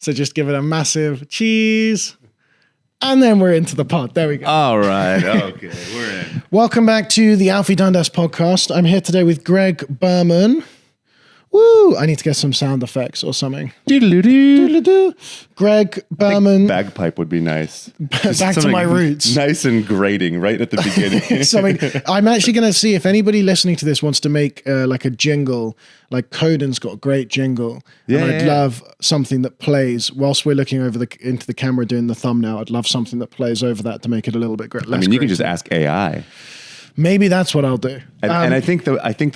So just give it a massive cheese. And then we're into the pod. There we go. All right. Okay. We're in. Welcome back to the Alfie Dundas podcast. I'm here today with Greg Berman. Woo! I need to get some sound effects or something. Doodle-doo. Greg Berman. Bagpipe would be nice. Back to my roots. Nice and grating right at the beginning. I'm actually going to see if anybody listening to this wants to make like a jingle. Like Coden's got a great jingle. Yeah, and I'd love something that plays whilst we're looking over into the camera doing the thumbnail. I'd love something that plays over that to make it a little bit less you can just ask AI. Maybe that's what I'll do. And I think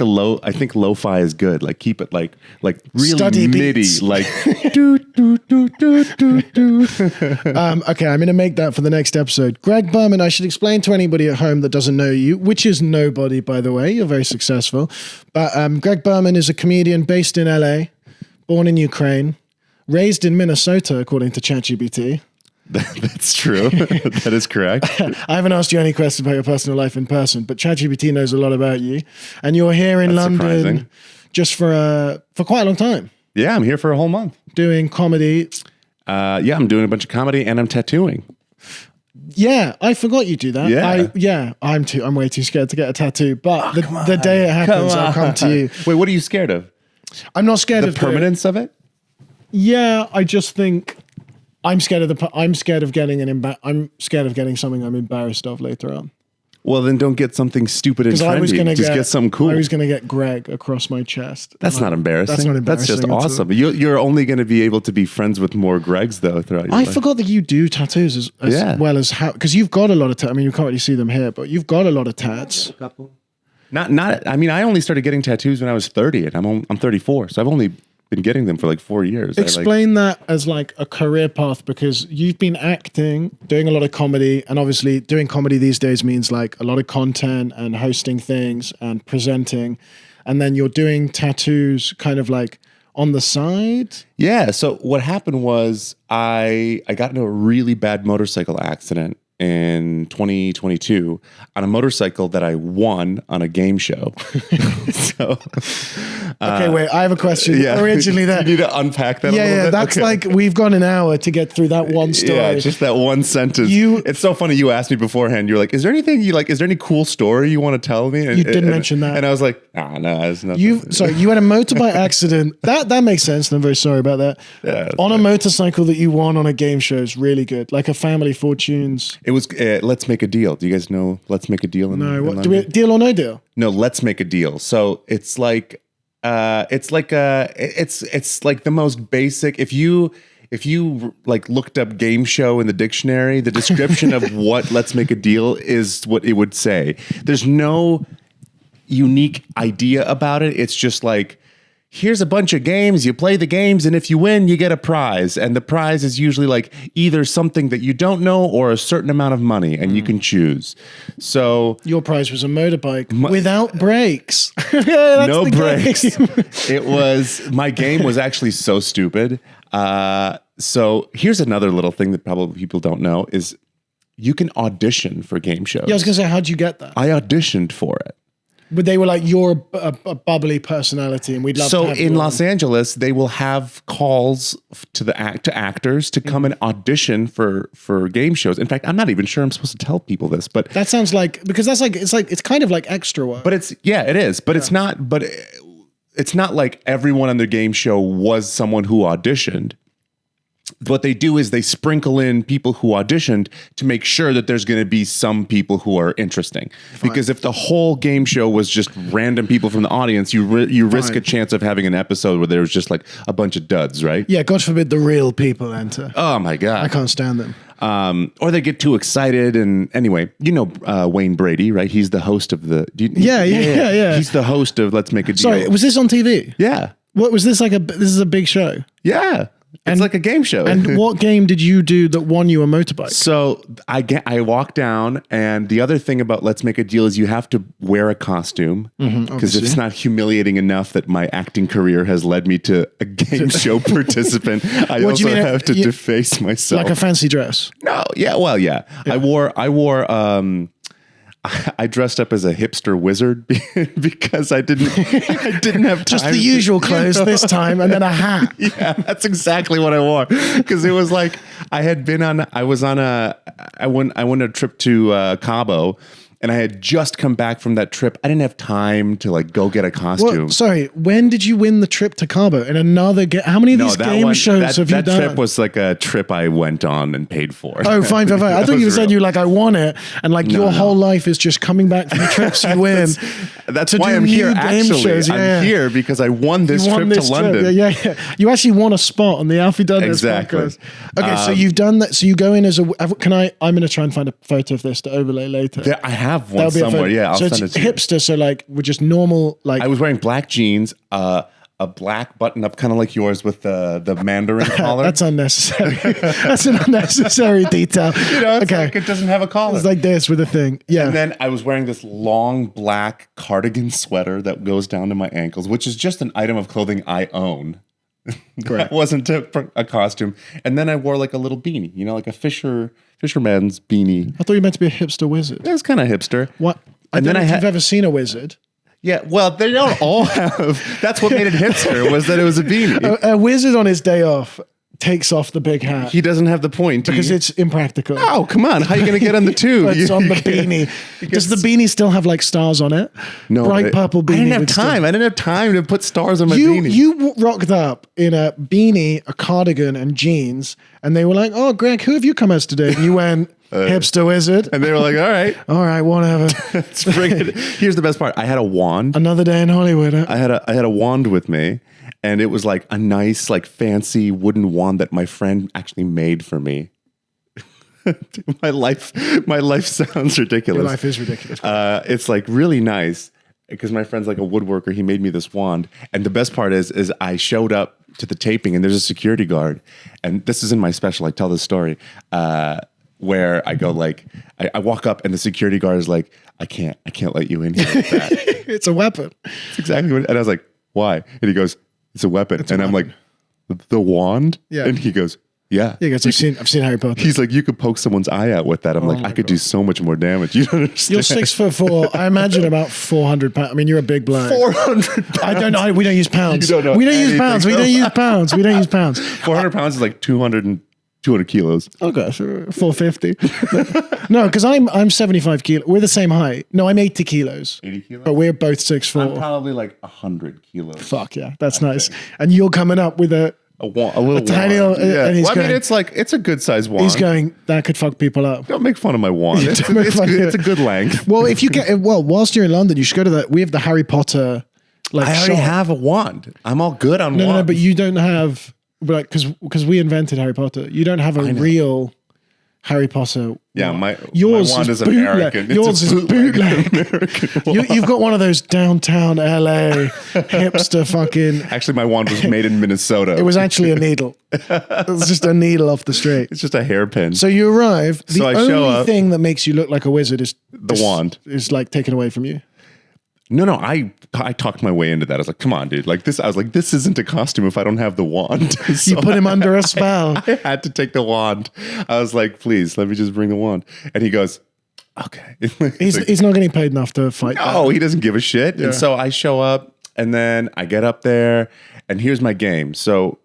lo-fi is good. Like keep it like really Study MIDI, beats. like do do do do do do. Okay, I'm going to make that for the next episode. Greg Berman, I should explain to anybody at home that doesn't know you, which is nobody, by the way. You're very successful. But Greg Berman is a comedian based in LA, born in Ukraine, raised in Minnesota, according to ChatGPT. That's true. That is correct. I haven't asked you any questions about your personal life in person, but ChatGPT knows a lot about you. And you're here in London surprising. Just for quite a long time. Yeah, I'm here for a whole month. Doing comedy. Yeah, I'm doing a bunch of comedy and I'm tattooing. Yeah, I forgot you do that. Yeah. I'm way too scared to get a tattoo. But the day it happens, I'll come to you. Wait, what are you scared of? I'm not scared of The permanence of it? Yeah, I just think I'm scared of I'm scared of getting something I'm embarrassed of later on. Well, then don't get something stupid and trendy. Just get something cool. I was going to get Greg across my chest. That's not embarrassing. That's not embarrassing. That's just awesome. You're only going to be able to be friends with more Gregs, though, throughout your life. I forgot that you do tattoos as well as how, because you've got a lot of tats. I mean, you can't really see them here, but you've got a lot of tats. A couple. I mean, I only started getting tattoos when I was 30, and I'm 34, so I've only been getting them for like 4 years. Explain that as like a career path, because you've been acting, doing a lot of comedy, and obviously doing comedy these days means like a lot of content and hosting things and presenting, and then you're doing tattoos kind of like on the side. Yeah. So what happened was I got into a really bad motorcycle accident in 2022 on a motorcycle that I won on a game show. Okay, wait, I have a question. Yeah. Originally there. You need to unpack that a little bit? That's okay. like, we've got an hour to get through that one story. Yeah, just that one sentence. It's so funny. You asked me beforehand, you're like, is there any cool story you want to tell me? And, you didn't mention that. And I was like, no, it's nothing. Sorry, you had a motorbike accident. That makes sense, and I'm very sorry about that. Yeah, on a motorcycle that you won on a game show is really good. Like a Family Fortunes. It was Let's Make a Deal. Do you guys know Let's Make a Deal? No, Deal or No Deal? No, Let's Make a Deal. So it's like it's like the most basic. If you like looked up game show in the dictionary, the description of what Let's Make a Deal is what it would say. There's no unique idea about it. It's just like, here's a bunch of games, you play the games, and if you win, you get a prize. And the prize is usually like either something that you don't know or a certain amount of money, and you can choose. So your prize was a motorbike without brakes. No brakes. My game was actually so stupid. So here's another little thing that probably people don't know is you can audition for game shows. Yeah, I was going to say, how'd you get that? I auditioned for it. But they were like, you're a bubbly personality, and we'd love to have you in on. Los Angeles, they will have calls to actors to come and audition for game shows. In fact, I'm not even sure I'm supposed to tell people this, but that sounds like, because it's kind of like extra work. But it is. But it's not. But it's not like everyone on the game show was someone who auditioned. What they do is they sprinkle in people who auditioned to make sure that there's going to be some people who are interesting. Fine. Because if the whole game show was just random people from the audience, you risk a chance of having an episode where there's just like a bunch of duds, right? Yeah, God forbid the real people enter. Oh my God. I can't stand them. Or they get too excited. And anyway, Wayne Brady, right? He's the host of the... Yeah. He's the host of Let's Make a Deal. Sorry, was this on TV? Yeah. What was this like? This is a big show. Yeah. It's like a game show. And what game did you do that won you a motorbike? So I walk down, and the other thing about Let's Make a Deal is you have to wear a costume, because if it's not humiliating enough that my acting career has led me to a game show participant, I also have to deface myself. Like a fancy dress? No, yeah, well, yeah. I wore I dressed up as a hipster wizard because I didn't have time. Just the usual clothes this time, and then a hat. Yeah, that's exactly what I wore. Because it was like I went on a trip to Cabo. And I had just come back from that trip. I didn't have time to like go get a costume. Sorry, when did you win the trip to Cabo? And another how many of these game shows have you done? That trip was like a trip I went on and paid for. Oh, fine. I thought you said I won it, and like your whole life is just coming back from the trips you win. That's why I'm here. Actually, I'm here because I won this trip to London. Yeah. You actually won a spot on the Alfie Dundas podcast. Okay, so you've done that. So you go in as a. I'm going to try and find a photo of this to overlay later. I have one somewhere. Yeah, I'll send it to you. Hipster. So like we're just normal. Like I was wearing black jeans, a black button up, kind of like yours with the Mandarin collar. That's unnecessary. That's an unnecessary detail. It's like it doesn't have a collar. It's like this with a thing. Yeah. And then I was wearing this long black cardigan sweater that goes down to my ankles, which is just an item of clothing I own. That wasn't a costume. And then I wore like a little beanie, like a fisherman's beanie. I thought you meant to be a hipster wizard. It was kind of hipster. What? I don't know if you've ever seen a wizard. Yeah, well, they don't all have. That's what made it hipster, was that it was a beanie. A wizard on his day off takes off the big hat. He doesn't have the point. Because it's impractical. Oh, come on. How are you going to get on the tube? It's on the beanie. Does the beanie still have like stars on it? No. Bright purple beanie. I didn't have time. I didn't have time to put stars on my beanie. You rocked up in a beanie, a cardigan, and jeans, and they were like, "Oh, Greg, who have you come as today?" And you went, "Hipster wizard." And they were like, all right, whatever. Let's bring it. Here's the best part. I had a wand. Another day in Hollywood. Huh? I had a wand with me. And it was like a nice, like fancy wooden wand that my friend actually made for me. My life sounds ridiculous. Your life is ridiculous. It's like really nice because my friend's like a woodworker. He made me this wand. And the best part is I showed up to the taping and there's a security guard. And this is in my special. I tell this story where I go like, I walk up and the security guard is like, I can't let you in here with that. It's a weapon. It's exactly what. And I was like, why? And he goes, it's a weapon. I'm like, the wand? Yeah. And he goes, yeah. Yeah, because I've seen Harry Potter. He's like, you could poke someone's eye out with that. I'm like, I could do so much more damage. You don't understand. You're 6'4". I imagine about 400 pounds. I mean, you're a big bloke. 400 pounds. I don't know. We don't use pounds. You don't know. We don't use pounds. We don't use pounds. We don't use pounds. 400 pounds is like 200 kilos. Okay, sure. 450. No, because I'm 75 kilos. We're the same height. No, I'm 80 kilos. 80 kilos? But we're both 6'4". I'm probably like 100 kilos. Fuck yeah, that's nice. And you're coming up with a little tiny wand. Yeah. And he's I going, mean, it's a good size wand. He's going, that could fuck people up. Don't make fun of my wand. It's a good length. Well, if you whilst you're in London, you should go to we have the Harry Potter like I already have a wand. I'm all good on wands. No, but you don't have, like, because we invented Harry Potter. You don't have a real Harry Potter. Yeah, yours my wand is bootleg. American. Yours is bootleg. American You've got one of those downtown LA hipster fucking. Actually, my wand was made in Minnesota. It was actually a needle. It was just a needle off the street. It's just a hairpin. So you arrive. The I show only up, thing that makes you look like a wizard is the wand. Is like taken away from you. No, I talked my way into that. I was like, come on, dude. Like this, I was like, this isn't a costume if I don't have the wand. So you put him under a spell. I had to take the wand. I was like, please, let me just bring the wand. And he goes, okay. He's not getting paid enough to fight. No, he doesn't give a shit. Yeah. And so I show up and then I get up there and here's my game. So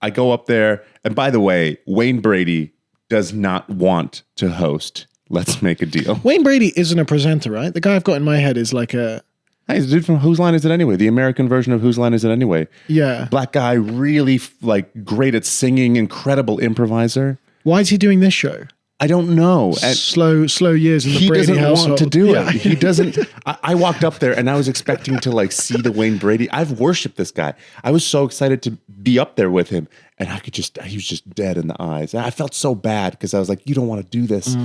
I go up there. And by the way, Wayne Brady does not want to host Let's Make a Deal. Wayne Brady isn't a presenter, right? The guy I've got in my head is like a... Hey, he's a dude from Whose Line Is It Anyway? The American version of Whose Line Is It Anyway? Yeah. Black guy, really like great at singing, incredible improviser. Why is he doing this show? I don't know. Slow years in the Brady household. He doesn't want to do it. He doesn't. I walked up there and I was expecting to like see the Wayne Brady. I've worshipped this guy. I was so excited to be up there with him, and he was just dead in the eyes. And I felt so bad because I was like, you don't want to do this.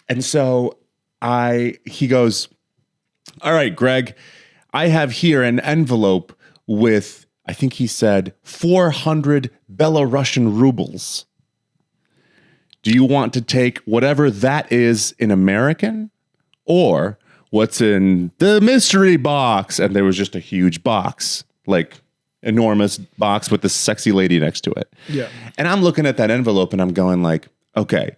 And so he goes, all right, Greg, I have here an envelope with, I think he said, 400 Belarusian rubles. Do you want to take whatever that is in American or what's in the mystery box? And there was just a huge box, like enormous box with this sexy lady next to it. Yeah. And I'm looking at that envelope and I'm going like, okay,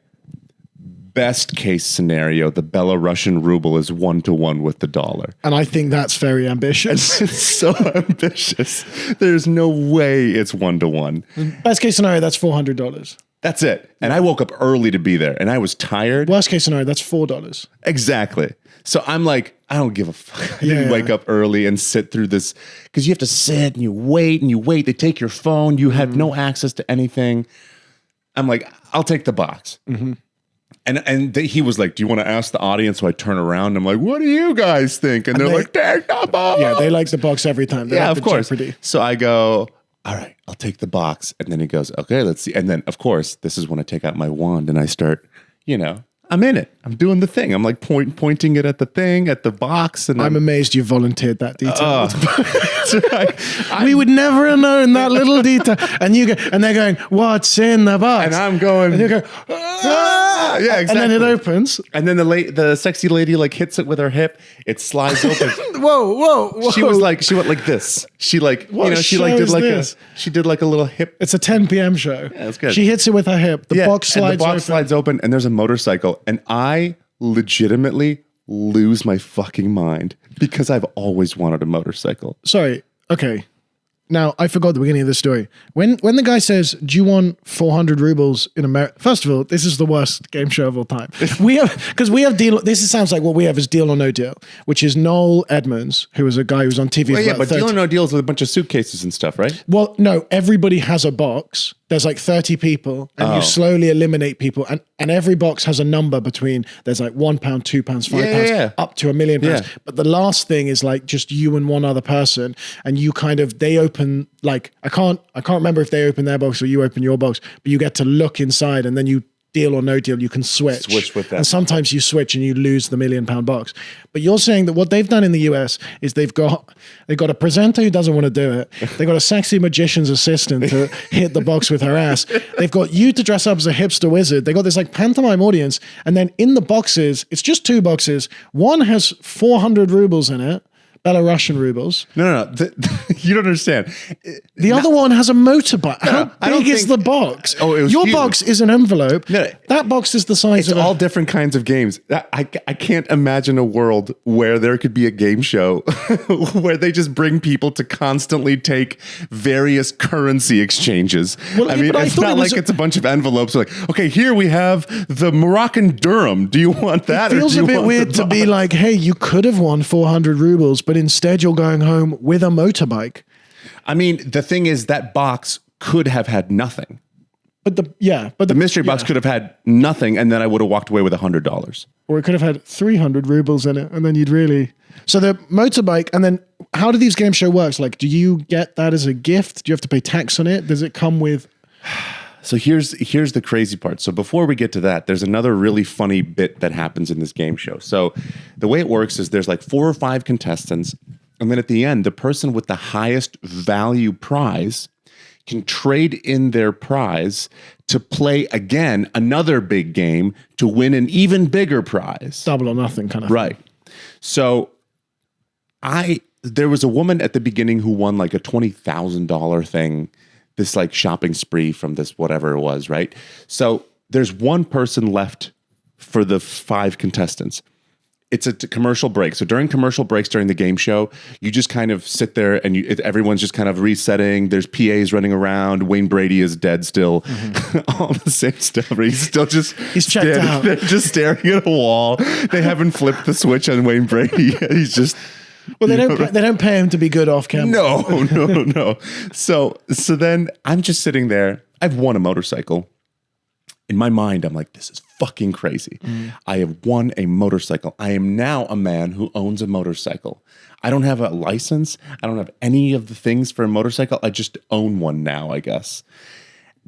best case scenario, the Belarusian ruble is 1-to-1 with the dollar. And I think that's very ambitious. It's so ambitious. There's no way it's 1-to-1. Best case scenario, that's $400. That's it. And I woke up early to be there, and I was tired. Worst case scenario, that's $4. Exactly. So I'm like, I don't give a fuck. I didn't wake up early and sit through this, because you have to sit and you wait and you wait. They take your phone. You have no access to anything. I'm like, I'll take the box. And he was like, do you want to ask the audience? So I turn around. I'm like, what do you guys think? And they're like, take the box. Yeah, they like the box every time. They like of course. Jeopardy. So I go, all right, I'll take the box. And then he goes, okay, let's see. And then, of course, this is when I take out my wand and I start, I'm in it. I'm doing the thing. I'm like pointing it at the thing, at the box. And I'm amazed you volunteered that detail. We would never have known that little detail. And they're going, what's in the box? And I'm going, and you go, ah! Yeah, exactly. And then it opens. And then the sexy lady like hits it with her hip. It slides open. Whoa. She went like this. She like, she like did like this? She did like a little hip. It's a 10 p.m. show. Yeah, that's good. She hits it with her hip. The box slides open and there's a motorcycle. And I legitimately lose my fucking mind because I've always wanted a motorcycle. Sorry. Okay. Now, I forgot the beginning of the story. When the guy says, do you want 400 rubles in America? First of all, this is the worst game show of all time. This sounds like what we have is Deal or No Deal, which is Noel Edmonds, who was a guy who was on TV. Well, but Deal or No Deal is with a bunch of suitcases and stuff, right? Well, no, everybody has a box. There's like 30 people and you slowly eliminate people. And every box has a number between, there's like £1, £2, £5, up to £1 million. Yeah. But the last thing is like just you and one other person. And you they open, like, I can't remember if they open their box or you open your box, but you get to look inside and then you Deal or No Deal, you can switch. Switch with that. And sometimes you switch and you lose the £1 million box. But you're saying that what they've done in the US is they've got a presenter who doesn't want to do it. They've got a sexy magician's assistant to hit the box with her ass. They've got you to dress up as a hipster wizard. They got this like pantomime audience. And then in the boxes, it's just 2 boxes. One has 400 rubles in it. Belarusian rubles. No. You don't understand. The other one has a motorbike. How big is the box? Oh, it was Your huge. box is an envelope. No, that box is the size of all different kinds of games. I can't imagine a world where there could be a game show where they just bring people to constantly take various currency exchanges. Well, I mean, it's not like it's a bunch of envelopes. Like, okay, here we have the Moroccan dirham. Do you want that? It feels a bit weird to be like, hey, you could have won 400 rubles, but instead you're going home with a motorbike. I mean, the thing is that box could have had nothing. But the mystery box could have had nothing, and then I would have walked away with $100. Or it could have had 300 rubles in it, and then you'd really... So the motorbike, and then how do these game show works? Like, do you get that as a gift? Do you have to pay tax on it? Does it come with... So here's the crazy part. So before we get to that, there's another really funny bit that happens in this game show. So the way it works is there's like 4 or 5 contestants, and then at the end, the person with the highest value prize can trade in their prize to play again another big game to win an even bigger prize. Double or nothing kind of right. So there was a woman at the beginning who won like a $20,000 thing, this like shopping spree from this whatever it was, right? So there's one person left for the 5 contestants. It's a commercial break. So during commercial breaks during the game show, you just kind of sit there and everyone's just kind of resetting. There's PAs running around. Wayne Brady is dead still. Mm-hmm. All the same stuff. He's still he's checked out. They're just staring at a wall. They haven't flipped the switch on Wayne Brady. He's just... Well, they don't pay him to be good off camera. No. So then I'm just sitting there. I've won a motorcycle. In my mind, I'm like, this is fucking crazy. I have won a motorcycle. I am now a man who owns a motorcycle. I don't have a license. I don't have any of the things for a motorcycle. I just own one now, I guess.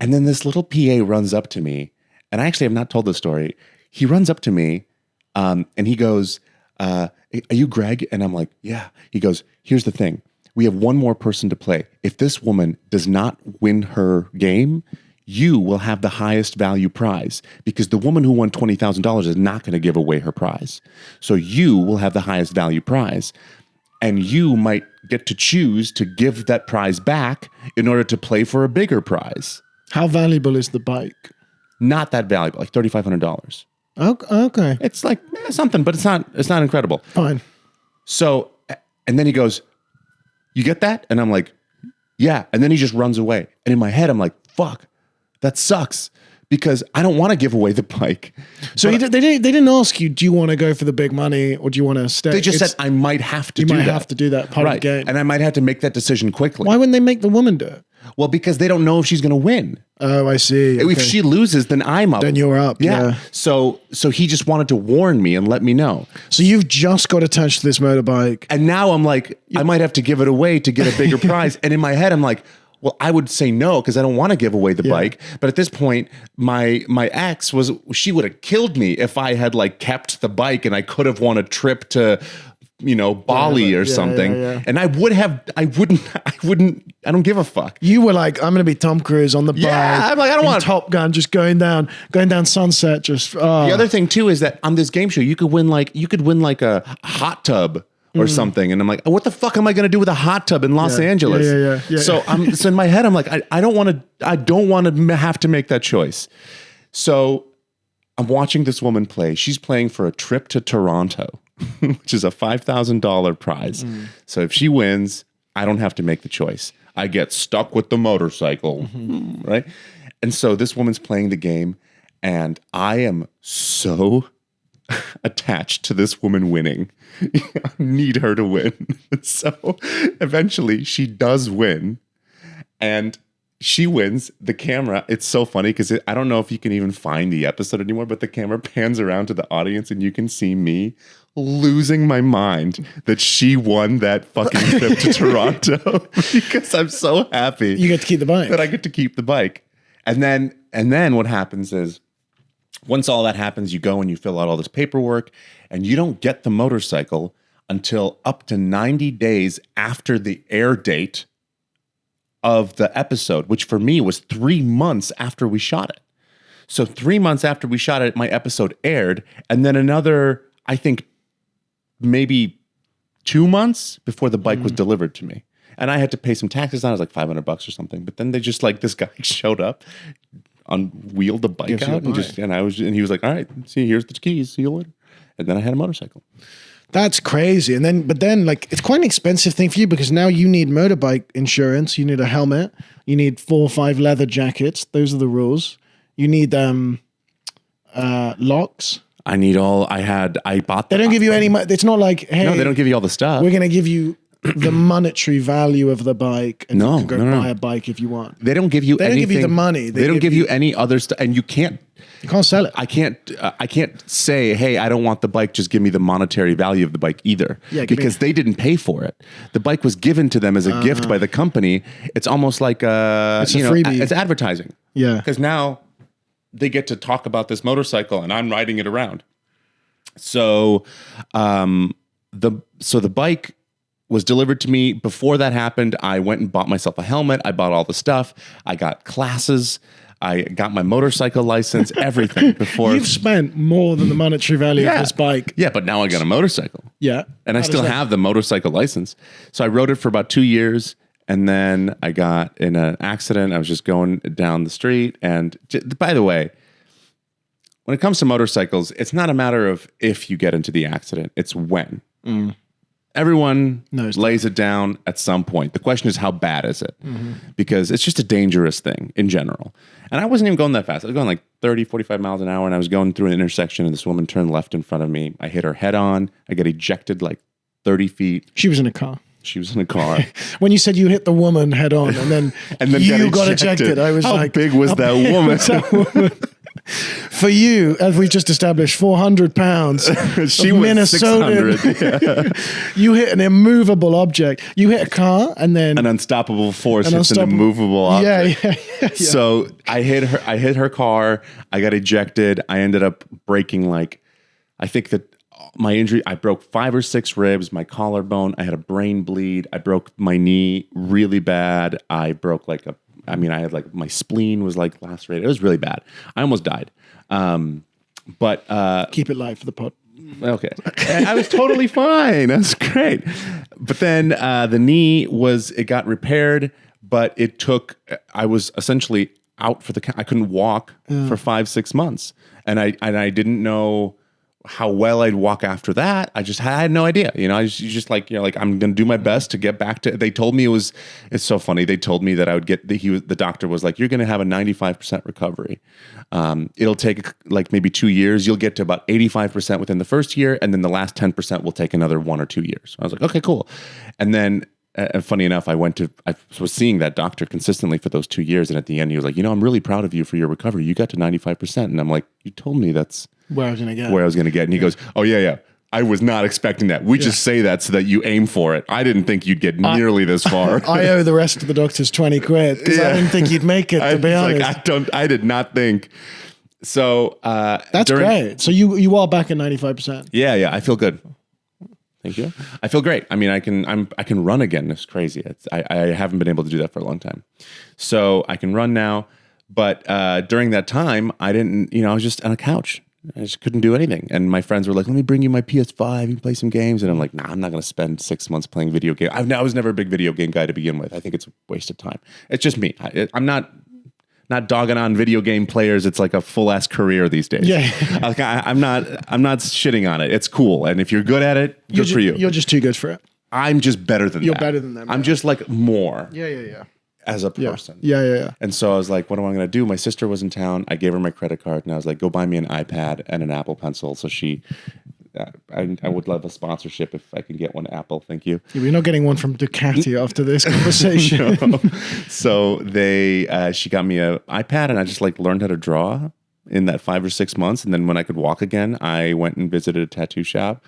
And then this little PA runs up to me, and I actually have not told the story. He runs up to me, and he goes, are you Greg? And I'm like, yeah. He goes, here's the thing. We have one more person to play. If this woman does not win her game, you will have the highest value prize, because the woman who won $20,000 is not going to give away her prize. So you will have the highest value prize, and you might get to choose to give that prize back in order to play for a bigger prize. How valuable is the bike? Not that valuable, like $3,500. Okay. It's like something, but it's not incredible. Fine. So, and then he goes, "You get that?" And I'm like, "Yeah." And then he just runs away. And in my head, I'm like, "Fuck, that sucks." Because I don't want to give away the bike. So they didn't ask you, do you want to go for the big money or do you want to stay? They just said I might have to do that. You might have to do that part of the game. And I might have to make that decision quickly. Why wouldn't they make the woman do it? Well, because they don't know if she's going to win. Oh, I see. If she loses, then I'm up. Then you're up. Yeah. So he just wanted to warn me and let me know. So you've just got attached to this motorbike. And now I'm like, I might have to give it away to get a bigger prize. And in my head, I'm like, well, I would say no because I don't want to give away the bike. But at this point, my ex she would have killed me if I had like kept the bike and I could have won a trip to, Bali or something. And I don't give a fuck. You were like, I'm going to be Tom Cruise on the bike. Yeah, I'm like, I don't want Top Gun, just going down Sunset. Just The other thing too is that on this game show, you could win like a hot tub or something. And I'm like, what the fuck am I going to do with a hot tub in Los Angeles? Yeah. So in my head, I'm like, I don't want to have to make that choice. So I'm watching this woman play. She's playing for a trip to Toronto, which is a $5,000 prize. So if she wins, I don't have to make the choice. I get stuck with the motorcycle, right? And so this woman's playing the game and I am so attached to this woman winning. I need her to win. So eventually she does win and she wins. The camera, it's so funny because I don't know if you can even find the episode anymore, but the camera pans around to the audience and you can see me losing my mind that she won that fucking trip to Toronto because I'm so happy. You get to keep the bike. That I get to keep the bike. And then what happens is once all that happens, you go and you fill out all this paperwork and you don't get the motorcycle until up to 90 days after the air date of the episode, which for me was 3 months after we shot it. So 3 months after we shot it, my episode aired. And then another, I think, maybe 2 months before the bike was delivered to me. And I had to pay some taxes on it. It was like $500 or something. But then they just like, this guy showed up, wheeled the bike out and he was like, all right, see, here's the keys, see you later. And then I had a motorcycle. That's crazy. But then like, it's quite an expensive thing for you because now you need motorbike insurance. You need a helmet. You need 4 or 5 leather jackets. Those are the rules. You need locks. I bought them. They don't give you any money. It's not like, hey. No, they don't give you all the stuff. We're going to give you the monetary value of the bike and you can go buy a bike if you want. They don't give you anything. They don't give you the money. They don't give you any other stuff. And you can't sell it. I can't say, hey, I don't want the bike. Just give me the monetary value of the bike either. Because they didn't pay for it. The bike was given to them as a gift by the company. It's almost like it's a freebie. It's advertising. Yeah. Because now they get to talk about this motorcycle and I'm riding it around. So the bike was delivered to me. Before that happened, I went and bought myself a helmet. I bought all the stuff. I got classes. I got my motorcycle license, everything before. You've spent more than the monetary value of this bike. Yeah, but now I got a motorcycle. Yeah. And I still have the motorcycle license. So I rode it for about 2 years. And then I got in an accident. I was just going down the street. And by the way, when it comes to motorcycles, it's not a matter of if you get into the accident. It's when. Everyone lays it down at some point. The question is, how bad is it? Because it's just a dangerous thing in general. And I wasn't even going that fast. I was going like 30, 45 miles an hour. And I was going through an intersection and this woman turned left in front of me. I hit her head on. I got ejected like 30 feet. She was in a car. She was in a car. When you said you hit the woman head on and then you got ejected, I was how like, big was that woman? For you, as we've just established, 400 pounds. She was Minnesota. 600. You hit an immovable object. You hit a car and then an unstoppable force hits an immovable object. Yeah. So I hit her car. I got ejected. I ended up breaking I think that my injury, I broke 5 or 6 ribs, my collarbone. I had a brain bleed. I broke my knee really bad. I broke I had my spleen was lacerated. It was really bad. I almost died. But keep it light for the pod. Okay. I was totally fine. That's great. But then the knee it got repaired, but I was essentially out for I couldn't walk for 5-6 months. And I didn't know how well I'd walk after that. I had no idea. You know, you just like, you know, like I'm going to do my best to get back to, they told me it's so funny. They told me that I would get, the doctor was like, you're going to have a 95% recovery. It'll take like maybe 2 years. You'll get to about 85% within the first year. And then the last 10% will take another 1 or 2 years. I was like, okay, cool. And then, funny enough, I was seeing that doctor consistently for those 2 years. And at the end, he was like, you know, I'm really proud of you for your recovery. You got to 95%. And I'm like, you told me that's where I was going to get. And he goes, oh, yeah. I was not expecting that. We just say that so that you aim for it. I didn't think you'd get nearly this far. I owe the rest of the doctors 20 quid because I didn't think you'd make it, to be honest. Like, I did not think. So that's great. So you are back at 95%. Yeah. I feel good. Thank you. I feel great. I mean, I can run again. It's crazy. I haven't been able to do that for a long time. So I can run now. But during that time, I didn't, you know, I was just on a couch. I just couldn't do anything. And my friends were like, let me bring you my PS5. You can play some games. And I'm like, nah, I'm not going to spend 6 months playing video games. I was never a big video game guy to begin with. I think it's a waste of time. It's just me. I'm not dogging on video game players. It's like a full ass career these days. Yeah. Like I'm not shitting on it. It's cool. And if you're good at it, good for you. You're just too good for it. I'm just better than that. You're better than them. I'm just like more. Yeah. As a person. Yeah. And so I was like, what am I going to do? My sister was in town. I gave her my credit card and I was like, go buy me an iPad and an Apple Pencil. So I would love a sponsorship if I can get one Apple. Thank you. You're not getting one from Ducati after this conversation. No. So she got me an iPad and I just like learned how to draw in that 5 or 6 months. And then when I could walk again, I went and visited a tattoo shop.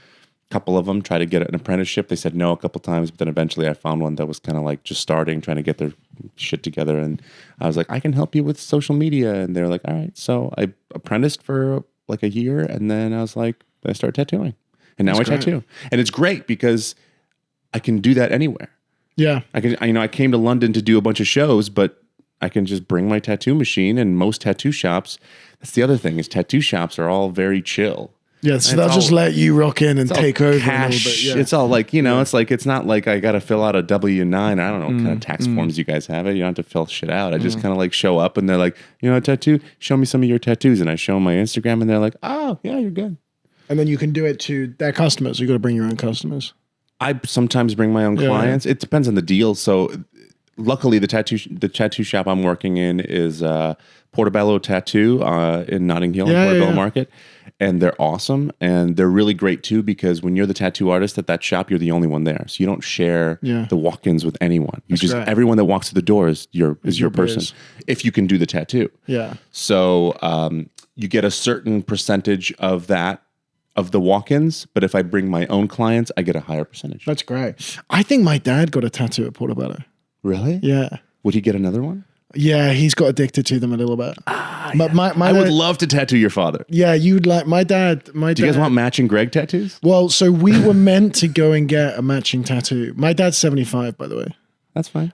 Couple of them tried to get an apprenticeship. They said no a couple times, but then eventually I found one that was kind of like just starting, trying to get their shit together. And I was like, I can help you with social media. And they're like, all right. So I apprenticed for like a year. And then I was like, I started tattooing. And now I tattoo. And it's great because I can do that anywhere. Yeah. I came to London to do a bunch of shows, but I can just bring my tattoo machine. And most tattoo shops, that's the other thing, is tattoo shops are all very chill. Yeah, so they'll just let you rock in and take over cash. A little bit. Yeah. It's all like, you know, it's like, it's not like I got to fill out a W-9. I don't know what kind of tax forms you guys have. You don't have to fill shit out. I just kind of like show up and they're like, you know, a tattoo, show me some of your tattoos. And I show them my Instagram and they're like, oh, yeah, you're good. And then you can do it to their customers. You got to bring your own customers. I sometimes bring my own clients. It depends on the deal. So luckily the tattoo shop I'm working in is Portobello Tattoo in Notting Hill, Portobello Market. And they're awesome. And they're really great too, because when you're the tattoo artist at that shop, you're the only one there. So you don't share the walk-ins with anyone. Everyone that walks through the door is your person. If you can do the tattoo. Yeah. So you get a certain percentage of that, of the walk-ins. But if I bring my own clients, I get a higher percentage. That's great. I think my dad got a tattoo at Portobello. Really? Yeah. Would he get another one? Yeah, he's got addicted to them a little bit. But my I would love to tattoo your father. Yeah, you'd like my dad. Do you guys want matching Greg tattoos? Well, so we were meant to go and get a matching tattoo. My dad's 75, by the way. That's fine.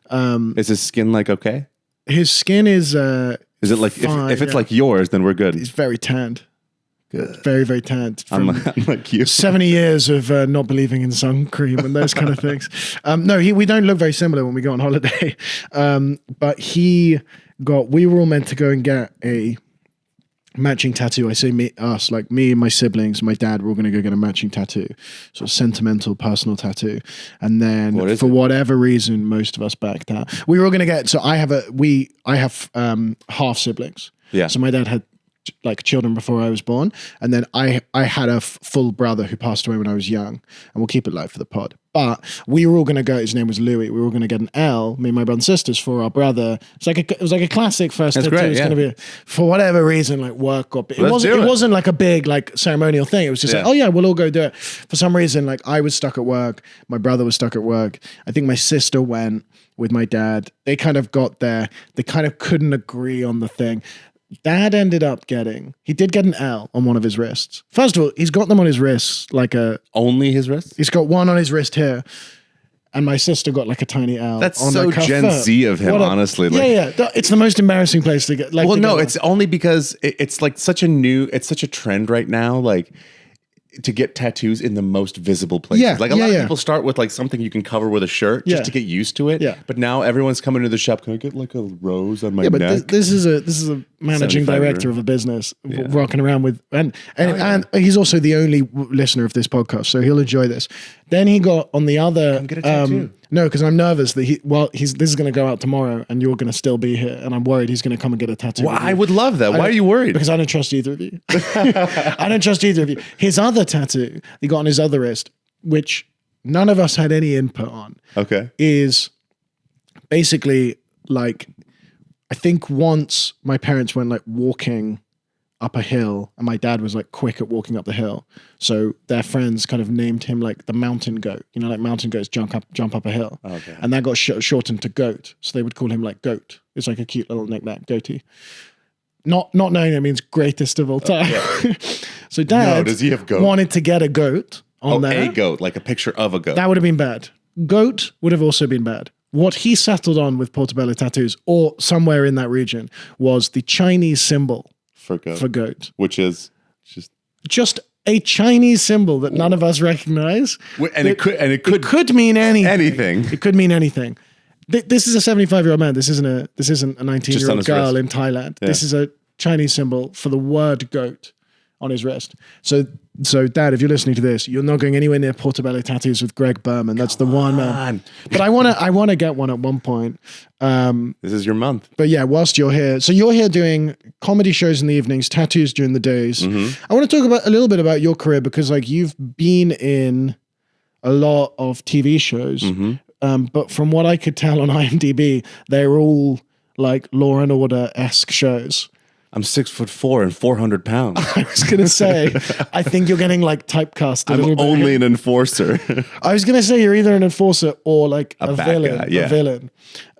Is his skin like okay? His skin is it like fine, if it's like yours, then we're good. He's very tanned. Good. Very, very tanned. I'm like you. 70 years of not believing in sun cream and those kind of things. No, we don't look very similar when we go on holiday. But we were all meant to go and get a matching tattoo. I say me and my siblings, my dad, we're all going to go get a matching tattoo. Sort of sentimental, personal tattoo. And then for whatever reason, most of us backed out. We were all going to get, so I have half siblings. Yeah. So my dad had like children before I was born. And then I had a full brother who passed away when I was young, and we'll keep it light for the pod. But we were all going to go, his name was Louis. We were all going to get an L, me and my brother and sisters, for our brother. It was like a classic first tattoo. It was going to be, for whatever reason, like work got big. It wasn't like a big like ceremonial thing. It was just like, oh yeah, we'll all go do it. For some reason, like I was stuck at work. My brother was stuck at work. I think my sister went with my dad. They kind of got there. They kind of couldn't agree on the thing. Dad ended up he did get an L on one of his wrists. First of all, he's got them on his wrists, only his wrists? He's got one on his wrist here. And my sister got like a tiny L. That's on so like Gen Z of him, honestly. Yeah. It's the most embarrassing place to get. Well, no, it's only because it's like it's such a trend right now. Like to get tattoos in the most visible places. Yeah, Like a lot of people start with like something you can cover with a shirt just to get used to it. Yeah. But now everyone's coming to the shop. Can I get like a rose on my but neck? this is a managing director of a business rocking around with, and he's also the only listener of this podcast, so he'll enjoy this. Then he got on the other. Come get a tattoo. No, because I'm nervous that this is going to go out tomorrow, and you're going to still be here, and I'm worried he's going to come and get a tattoo. Well, I would love that. Why are you worried? Because I don't trust either of you. I don't trust either of you. His other tattoo he got on his other wrist, which none of us had any input on. Okay. Is basically like, I think once my parents went like walking up a hill, and my dad was like quick at walking up the hill, so their friends kind of named him like the mountain goat. You know, like mountain goats jump up a hill. Okay. And that got shortened to goat, so they would call him like goat. It's like a cute little nickname, goatee. Not knowing it means greatest of all time. So dad does he have goat? wanted to get a goat on there. A goat, like a picture of a goat. That would have been bad. Goat would have also been bad. What he settled on with Portobello Tattoos, or somewhere in that region, was the Chinese symbol for goat. Which is just a Chinese symbol that none of us recognize. And it could mean anything. Anything. It could mean anything. This is a 75-year-old man. This isn't a 19-year-old girl in Thailand. Yeah. This is a Chinese symbol for the word goat on his wrist. So Dad, if you're listening to this, you're not going anywhere near Portobello Tattoos with Greg Berman. That's the one man. But I want to get one at one point. This is your month. But yeah, whilst you're here. So you're here doing comedy shows in the evenings, tattoos during the days. Mm-hmm. I want to talk a little bit about your career, because like you've been in a lot of TV shows. Mm-hmm. But from what I could tell on IMDb, they're all like Law and Order-esque shows. I'm 6'4" and 400 pounds. I was going to say, I think you're getting like typecast. I'm only an enforcer. I was going to say you're either an enforcer or like a villain. Guy, yeah. A villain.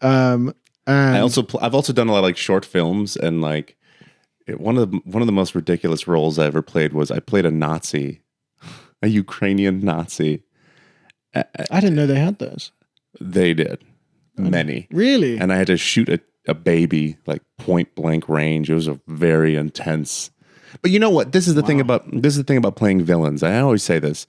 And I've also done a lot of like short films, and like one of the most ridiculous roles I ever played was I played a Nazi, a Ukrainian Nazi. I didn't know they had those. They did. Many. Really? And I had to shoot a baby like point blank range. It was a very intense. But you know what? This is the thing about playing villains. I always say this.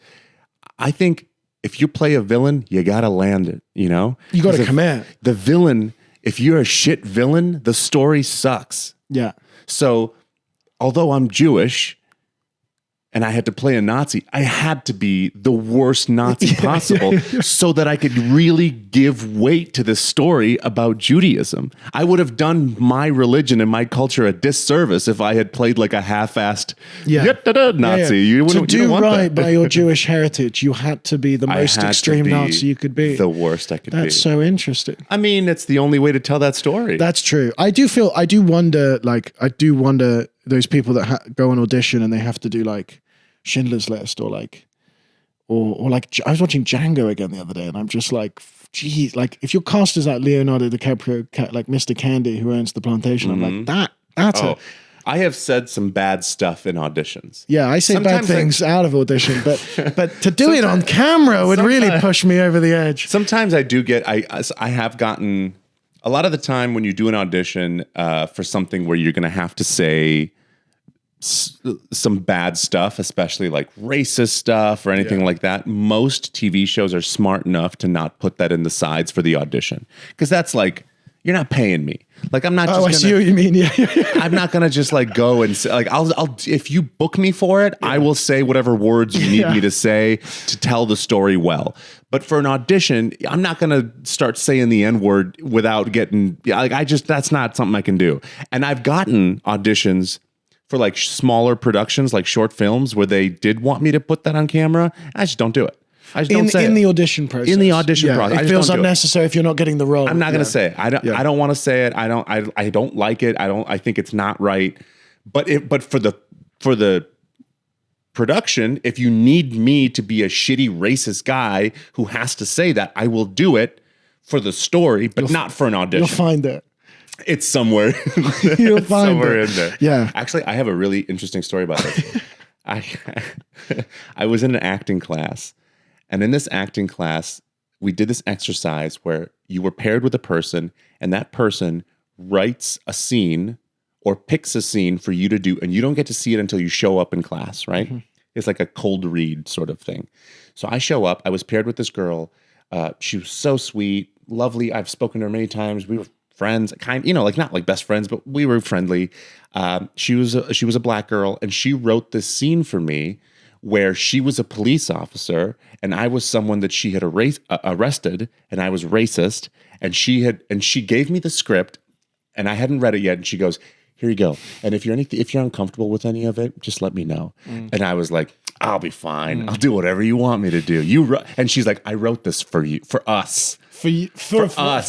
I think if you play a villain, you gotta land it. You know, you gotta command. The villain. If you're a shit villain, the story sucks. Yeah. So, although I'm Jewish, and I had to play a Nazi, I had to be the worst Nazi possible so that I could really give weight to this story about Judaism. I would have done my religion and my culture a disservice if I had played like a half-assed Nazi. You to do want right that. by your Jewish heritage, you had to be the most extreme Nazi you could be. The worst I could be. That's so interesting. I mean, it's the only way to tell that story. That's true. I do wonder those people that go on audition and they have to do like Schindler's List or like I was watching Django again the other day, and I'm just like, geez, like if you're cast as that Leonardo DiCaprio, like Mr. Candy who owns the plantation, I'm like that's I have said some bad stuff in auditions. Yeah, I say sometimes bad things out of audition, but to do it on camera would really push me over the edge. Sometimes I do get, I have gotten, a lot of the time when you do an audition for something where you're going to have to say some bad stuff, especially like racist stuff or anything like that, most TV shows are smart enough to not put that in the sides for the audition. Because that's like, you're not paying me. Like, I'm not just I see what you mean. Yeah. I'm not going to just like go and say, like, I'll if you book me for it, I will say whatever words you need me to say to tell the story well. But for an audition, I'm not going to start saying the N-word without getting, like, that's not something I can do. And I've gotten auditions for like smaller productions, like short films, where they did want me to put that on camera. I just don't do it. I just don't say it. In the audition process. In the audition process. It feels unnecessary if you're not getting the role. I'm not going to say it. I don't want to say it. I don't like it. I think it's not right. But for the production, if you need me to be a shitty racist guy who has to say that, I will do it for the story, but not for an audition. You'll find it. It's somewhere. You'll find somewhere it in there. Yeah. Actually, I have a really interesting story about this. I was in an acting class, and in this acting class, we did this exercise where you were paired with a person, and that person writes a scene or picks a scene for you to do, and you don't get to see it until you show up in class, right? Mm-hmm. It's like a cold read sort of thing. So I show up. I was paired with this girl. She was so sweet, lovely. I've spoken to her many times. We were friends, like not like best friends, but we were friendly. She was a black girl, and she wrote this scene for me where she was a police officer and I was someone that she had arrested, and I was racist, and she gave me the script, and I hadn't read it yet, and she goes, "Here you go. And if you're uncomfortable with any of it, just let me know." And I was like, "I'll be fine. I'll do whatever you want me to do." And she's like, "I wrote this for you, for us." For us.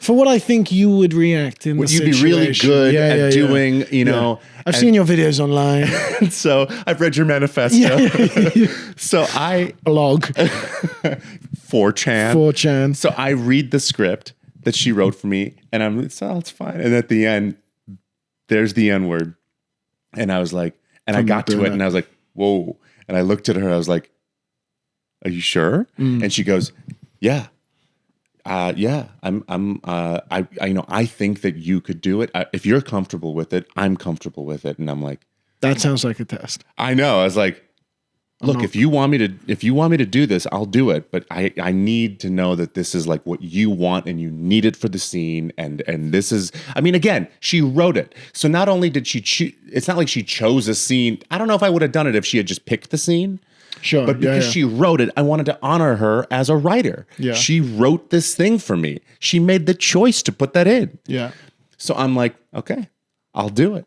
For what I think you would react in the situation. You'd be really good at doing, I've seen your videos online. So I've read your manifesto. So I blog 4chan. So I read the script that she wrote for me, and it's fine. And at the end, there's the N word. And I was like, and I got to it, and I was like, whoa. And I looked at her, I was like, "Are you sure?" And she goes, "Yeah. I think that you could do it. If you're comfortable with it, I'm comfortable with it." And I'm like, that sounds like a test. I know. I was like, "Look, if you want me to do this, I'll do it. But I need to know that this is like what you want, and you need it for the scene. And this is, I mean, again, she wrote it. So not only did she it's not like she chose a scene. I don't know if I would have done it if she had just picked the scene. Sure. But because she wrote it, I wanted to honor her as a writer. Yeah. She wrote this thing for me. She made the choice to put that in. Yeah. So I'm like, okay, I'll do it.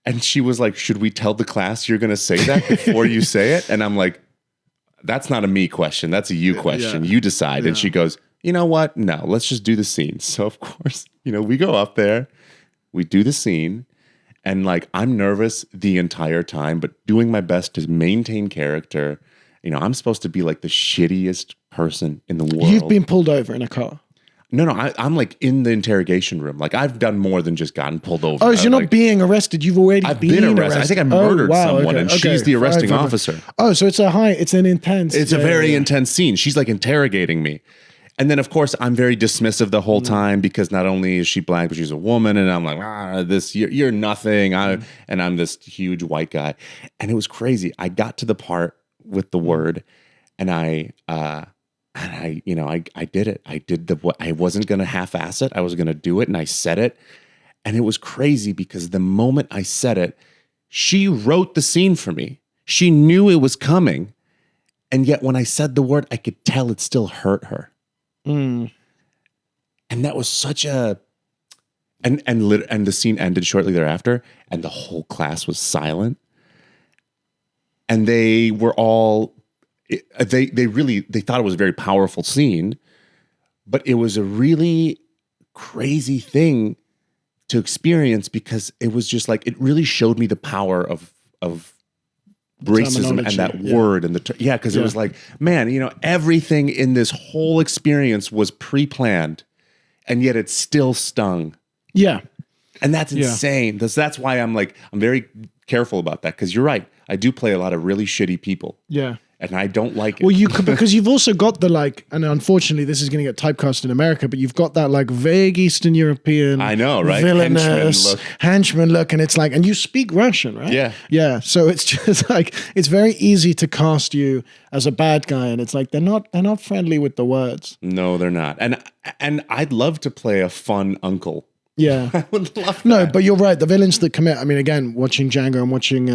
And she was like, "Should we tell the class you're going to say that before you say it?" And I'm like, "That's not a me question. That's a you question. You decide." And she goes, "You know what? No, let's just do the scene." So of course, we go up there, we do the scene. And like, I'm nervous the entire time, but doing my best to maintain character. I'm supposed to be like the shittiest person in the world. You've been pulled over in a car. No, I'm like in the interrogation room. Like, I've done more than just gotten pulled over. Oh, so you're not being arrested. You've already been arrested. I think I murdered someone, and she's the arresting officer. Oh, so it's an intense. It's a very intense scene. She's like interrogating me. And then, of course, I'm very dismissive the whole time because not only is she black, but she's a woman. And I'm like, you're nothing. And I'm this huge white guy. And it was crazy. I got to the part with the word, and I did it. I wasn't going to half-ass it. I was going to do it, and I said it. And it was crazy because the moment I said it, she wrote the scene for me. She knew it was coming. And yet when I said the word, I could tell it still hurt her. And that was such a, and the scene ended shortly thereafter, and the whole class was silent, and they were all, they thought it was a very powerful scene, but it was a really crazy thing to experience because it was just like, it really showed me the power of racism and that word and because it was like, man, everything in this whole experience was pre-planned, and yet it still stung. Yeah. And that's insane. That's why I'm very careful about that, because you're right. I do play a lot of really shitty people. Yeah. And I don't like it. Well, you could, because you've also got the and unfortunately this is going to get typecast in America, but you've got that vague Eastern European, I know, right? Villainous henchman look, and it's and you speak Russian, right? Yeah. Yeah. So it's just it's very easy to cast you as a bad guy, and it's they're not friendly with the words. No, they're not. And I'd love to play a fun uncle. Yeah. I would love that. No, but you're right. The villains that commit, I mean, again, watching Django and watching,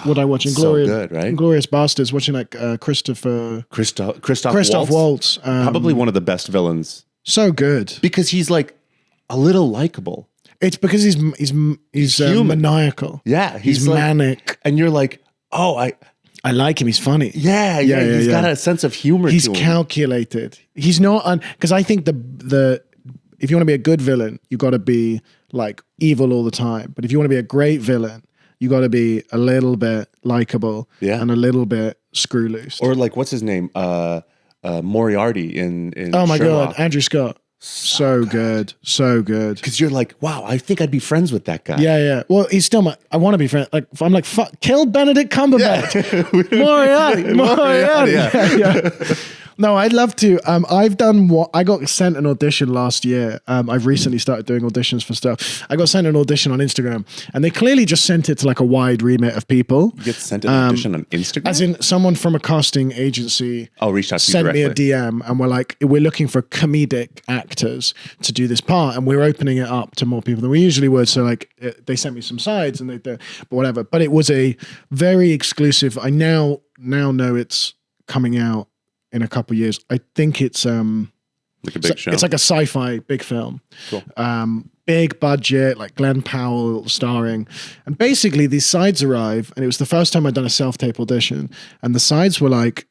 what I watch in Glorious Bastards, watching Christoph Waltz. Probably one of the best villains. So good. Because he's a little likable. It's because he's maniacal. Yeah. He's manic. And you're like, oh, I like him. He's funny. Yeah. He's got a sense of humor to him. He's calculated. He's not, because I think if you want to be a good villain, you got to be evil all the time. But if you want to be a great villain, you got to be a little bit likable and a little bit screw loose. Or what's his name? Moriarty in oh my Sherlock. God, Andrew Scott. So good. So good. Because you're wow, I think I'd be friends with that guy. Yeah, yeah. Well, he's still I want to be friends. I'm fuck, kill Benedict Cumberbatch. Moriarty. Yeah. No, I'd love to. I've done what I got sent an audition last year. I've recently started doing auditions for stuff. I got sent an audition on Instagram, and they clearly just sent it to like a wide remit of people. You get sent an audition on Instagram? As in, someone from a casting agency reached out to you sent me a directly. DM, and we're like, we're looking for comedic actors to do this part, and we're opening it up to more people than we usually would. So like, they sent me some sides, and but whatever. But it was a very exclusive. I now know it's coming out in a couple of years. I think it's like a big show. It's like a sci-fi big film. Cool. Big budget, like Glenn Powell starring. And basically these sides arrive, and it was the first time I'd done a self-tape audition. And the sides were like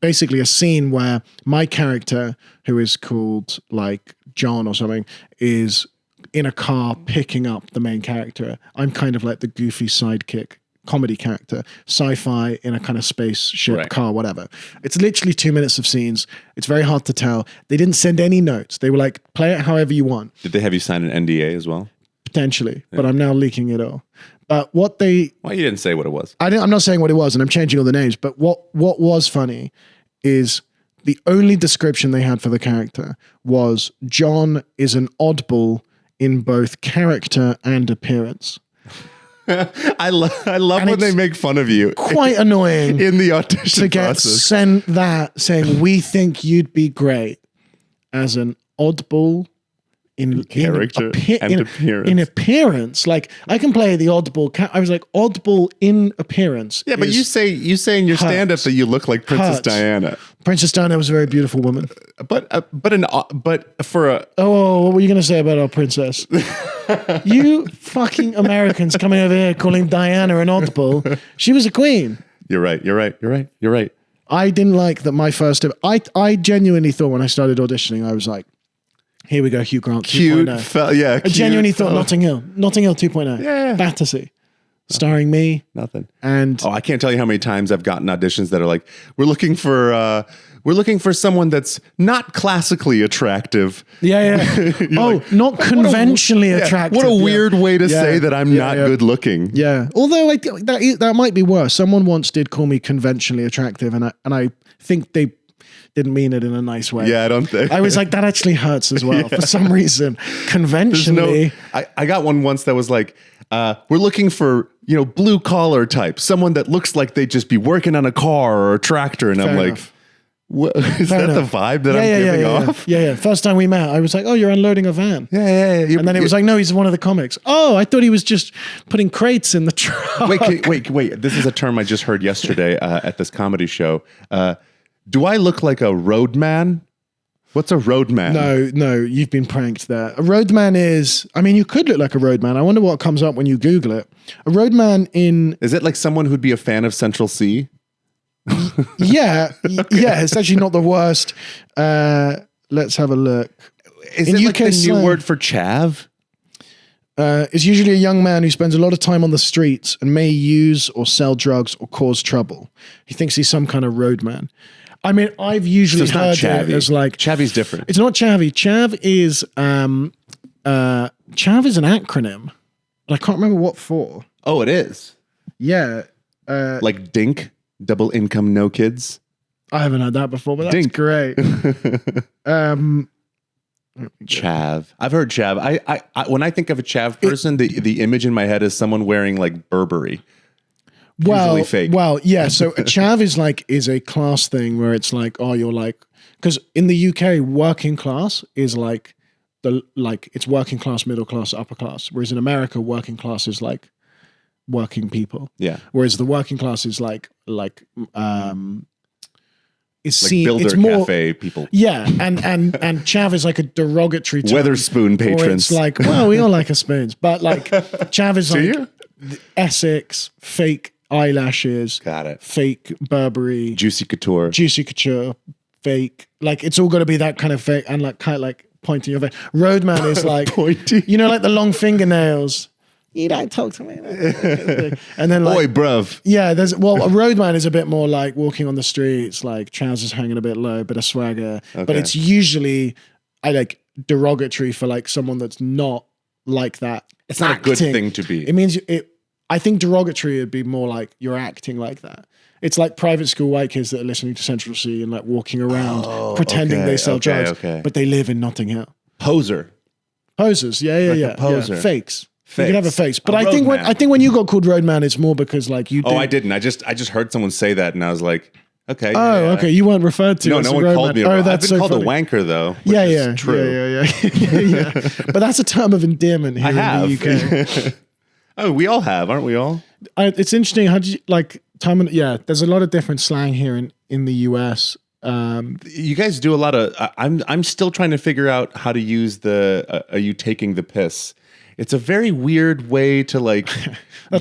basically a scene where my character, who is called like John or something, is in a car picking up the main character. I'm kind of like the goofy sidekick comedy character, sci-fi in a kind of spaceship car, whatever. It's literally 2 minutes of scenes. It's very hard to tell. They didn't send any notes. They were like, play it however you want. Did they have you sign an NDA as well? Potentially, but I'm now leaking it all. But what they... Well, you didn't say what it was. I'm not saying what it was, and I'm changing all the names, but what was funny is the only description they had for the character was John is an oddball in both character and appearance. I love when they make fun of you. Quite annoying in the audition to get process. sent that saying we think you'd be great as an oddball in character and appearance. In appearance, like I can play the oddball. I was like oddball in appearance. Yeah, but you say in your stand-up that you look like Princess Diana. Princess Diana was a very beautiful woman. But for a oh, what were you going to say about our princess? You fucking Americans coming over here calling Diana an oddball. She was a queen. You're right. I didn't like that my first... I genuinely thought when I started auditioning, I was like, here we go, Hugh Grant 2.0. I genuinely thought Notting Hill 2.0. Yeah. Fantasy. Starring me. Nothing. And I can't tell you how many times I've gotten auditions that are like, we're looking for someone that's not classically attractive. Yeah. like, not conventionally attractive. What a weird way to say that I'm not good looking. Yeah. Although that might be worse. Someone once did call me conventionally attractive, and I think they didn't mean it in a nice way. Yeah, I don't think. I was like, that actually hurts as well for some reason. Conventionally. I got one once that was like, we're looking for, blue collar type, someone that looks like they'd just be working on a car or a tractor. And I'm like, what, is that the vibe that I'm giving off? Yeah. First time we met, I was like, oh, you're unloading a van. Yeah. And then it was like, no, he's one of the comics. Oh, I thought he was just putting crates in the truck. Wait. This is a term I just heard yesterday at this comedy show. Do I look like a roadman? What's a roadman? No, you've been pranked there. A roadman is, you could look like a roadman. I wonder what comes up when you Google it. A roadman Is it like someone who'd be a fan of Central C? Yeah, it's actually not the worst. Let's have a look. Is it like the new word for chav? Is usually a young man who spends a lot of time on the streets and may use or sell drugs or cause trouble. He thinks he's some kind of roadman. I've usually heard it as like... Chavvy's different. It's not chavvy. Chav is an acronym, but I can't remember what for. Oh, it is? Yeah. Like DINK, double income, no kids? I haven't heard that before, but that's great. Chav. I've heard chav. I when I think of a chav person, the image in my head is someone wearing like Burberry. Usually fake. Well, yeah. So a chav is a class thing where it's like, oh, you're like, because in the UK, working class is like it's working class, middle class, upper class. Whereas in America, working class is like working people. Yeah. Whereas the working class is like it's like seen, builder it's more, cafe people. Yeah, and chav is like a derogatory term. Weatherspoon patrons. It's like, well, we all like our spoons, but like chav is like you? Essex, fake eyelashes. Got it. Fake Burberry. Juicy couture. Fake. Like it's all got to be that kind of fake and like kind of like pointing your face. Roadman is like pointy. Like the long fingernails. You don't talk to me. And then like, boy, bruv. Yeah, a roadman is a bit more like walking on the streets, like trousers hanging a bit low, bit of swagger. Okay. But it's usually derogatory for like someone that's not like that. It's not a good thing to be. It means I think derogatory would be more like you're acting like that. It's like private school white kids that are listening to Central C and like walking around pretending they sell drugs, but they live in Notting Hill. Poser. Posers, yeah. Poser. Yeah. Fakes. You can have a face, but I think roadman. when you got called Roadman, it's more because like you. Oh, I didn't. I just heard someone say that, and I was like, okay. Oh, okay. You weren't referred to. No, as no a one called me. Oh, that's I've been called funny. a wanker though. Which Yeah. is true. Yeah. But that's a term of endearment here in the UK. Oh, we all have, aren't we all? It's interesting. How do you like time? There's a lot of different slang here in the US. You guys do a lot of. I'm still trying to figure out how to use the. Are you taking the piss? It's a very weird way to like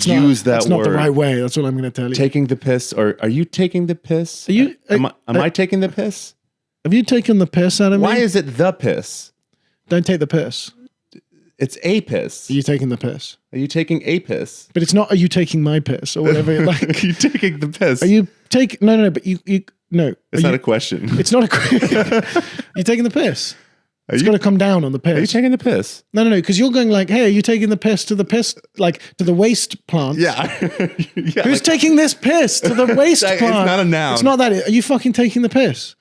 use that word. That's not the right way. That's what I'm going to tell you. Taking the piss, or are you taking the piss? Are you? Am I taking the piss? Have you taken the piss out of me? Why is it the piss? Don't take the piss. It's a piss. Are you taking the piss? Are you taking a piss? But it's not. Are you taking my piss or whatever? Like, Are you taking the piss? are you taking? No. But you no. It's not a question. It's not a question. You're taking the piss. It's got to come down on the piss. Are you taking the piss? No, because you're going like, hey, are you taking the piss to the piss, like to the waste plant? Yeah. Who's taking this piss to the waste plant? It's not a noun. It's not that. Are you fucking taking the piss?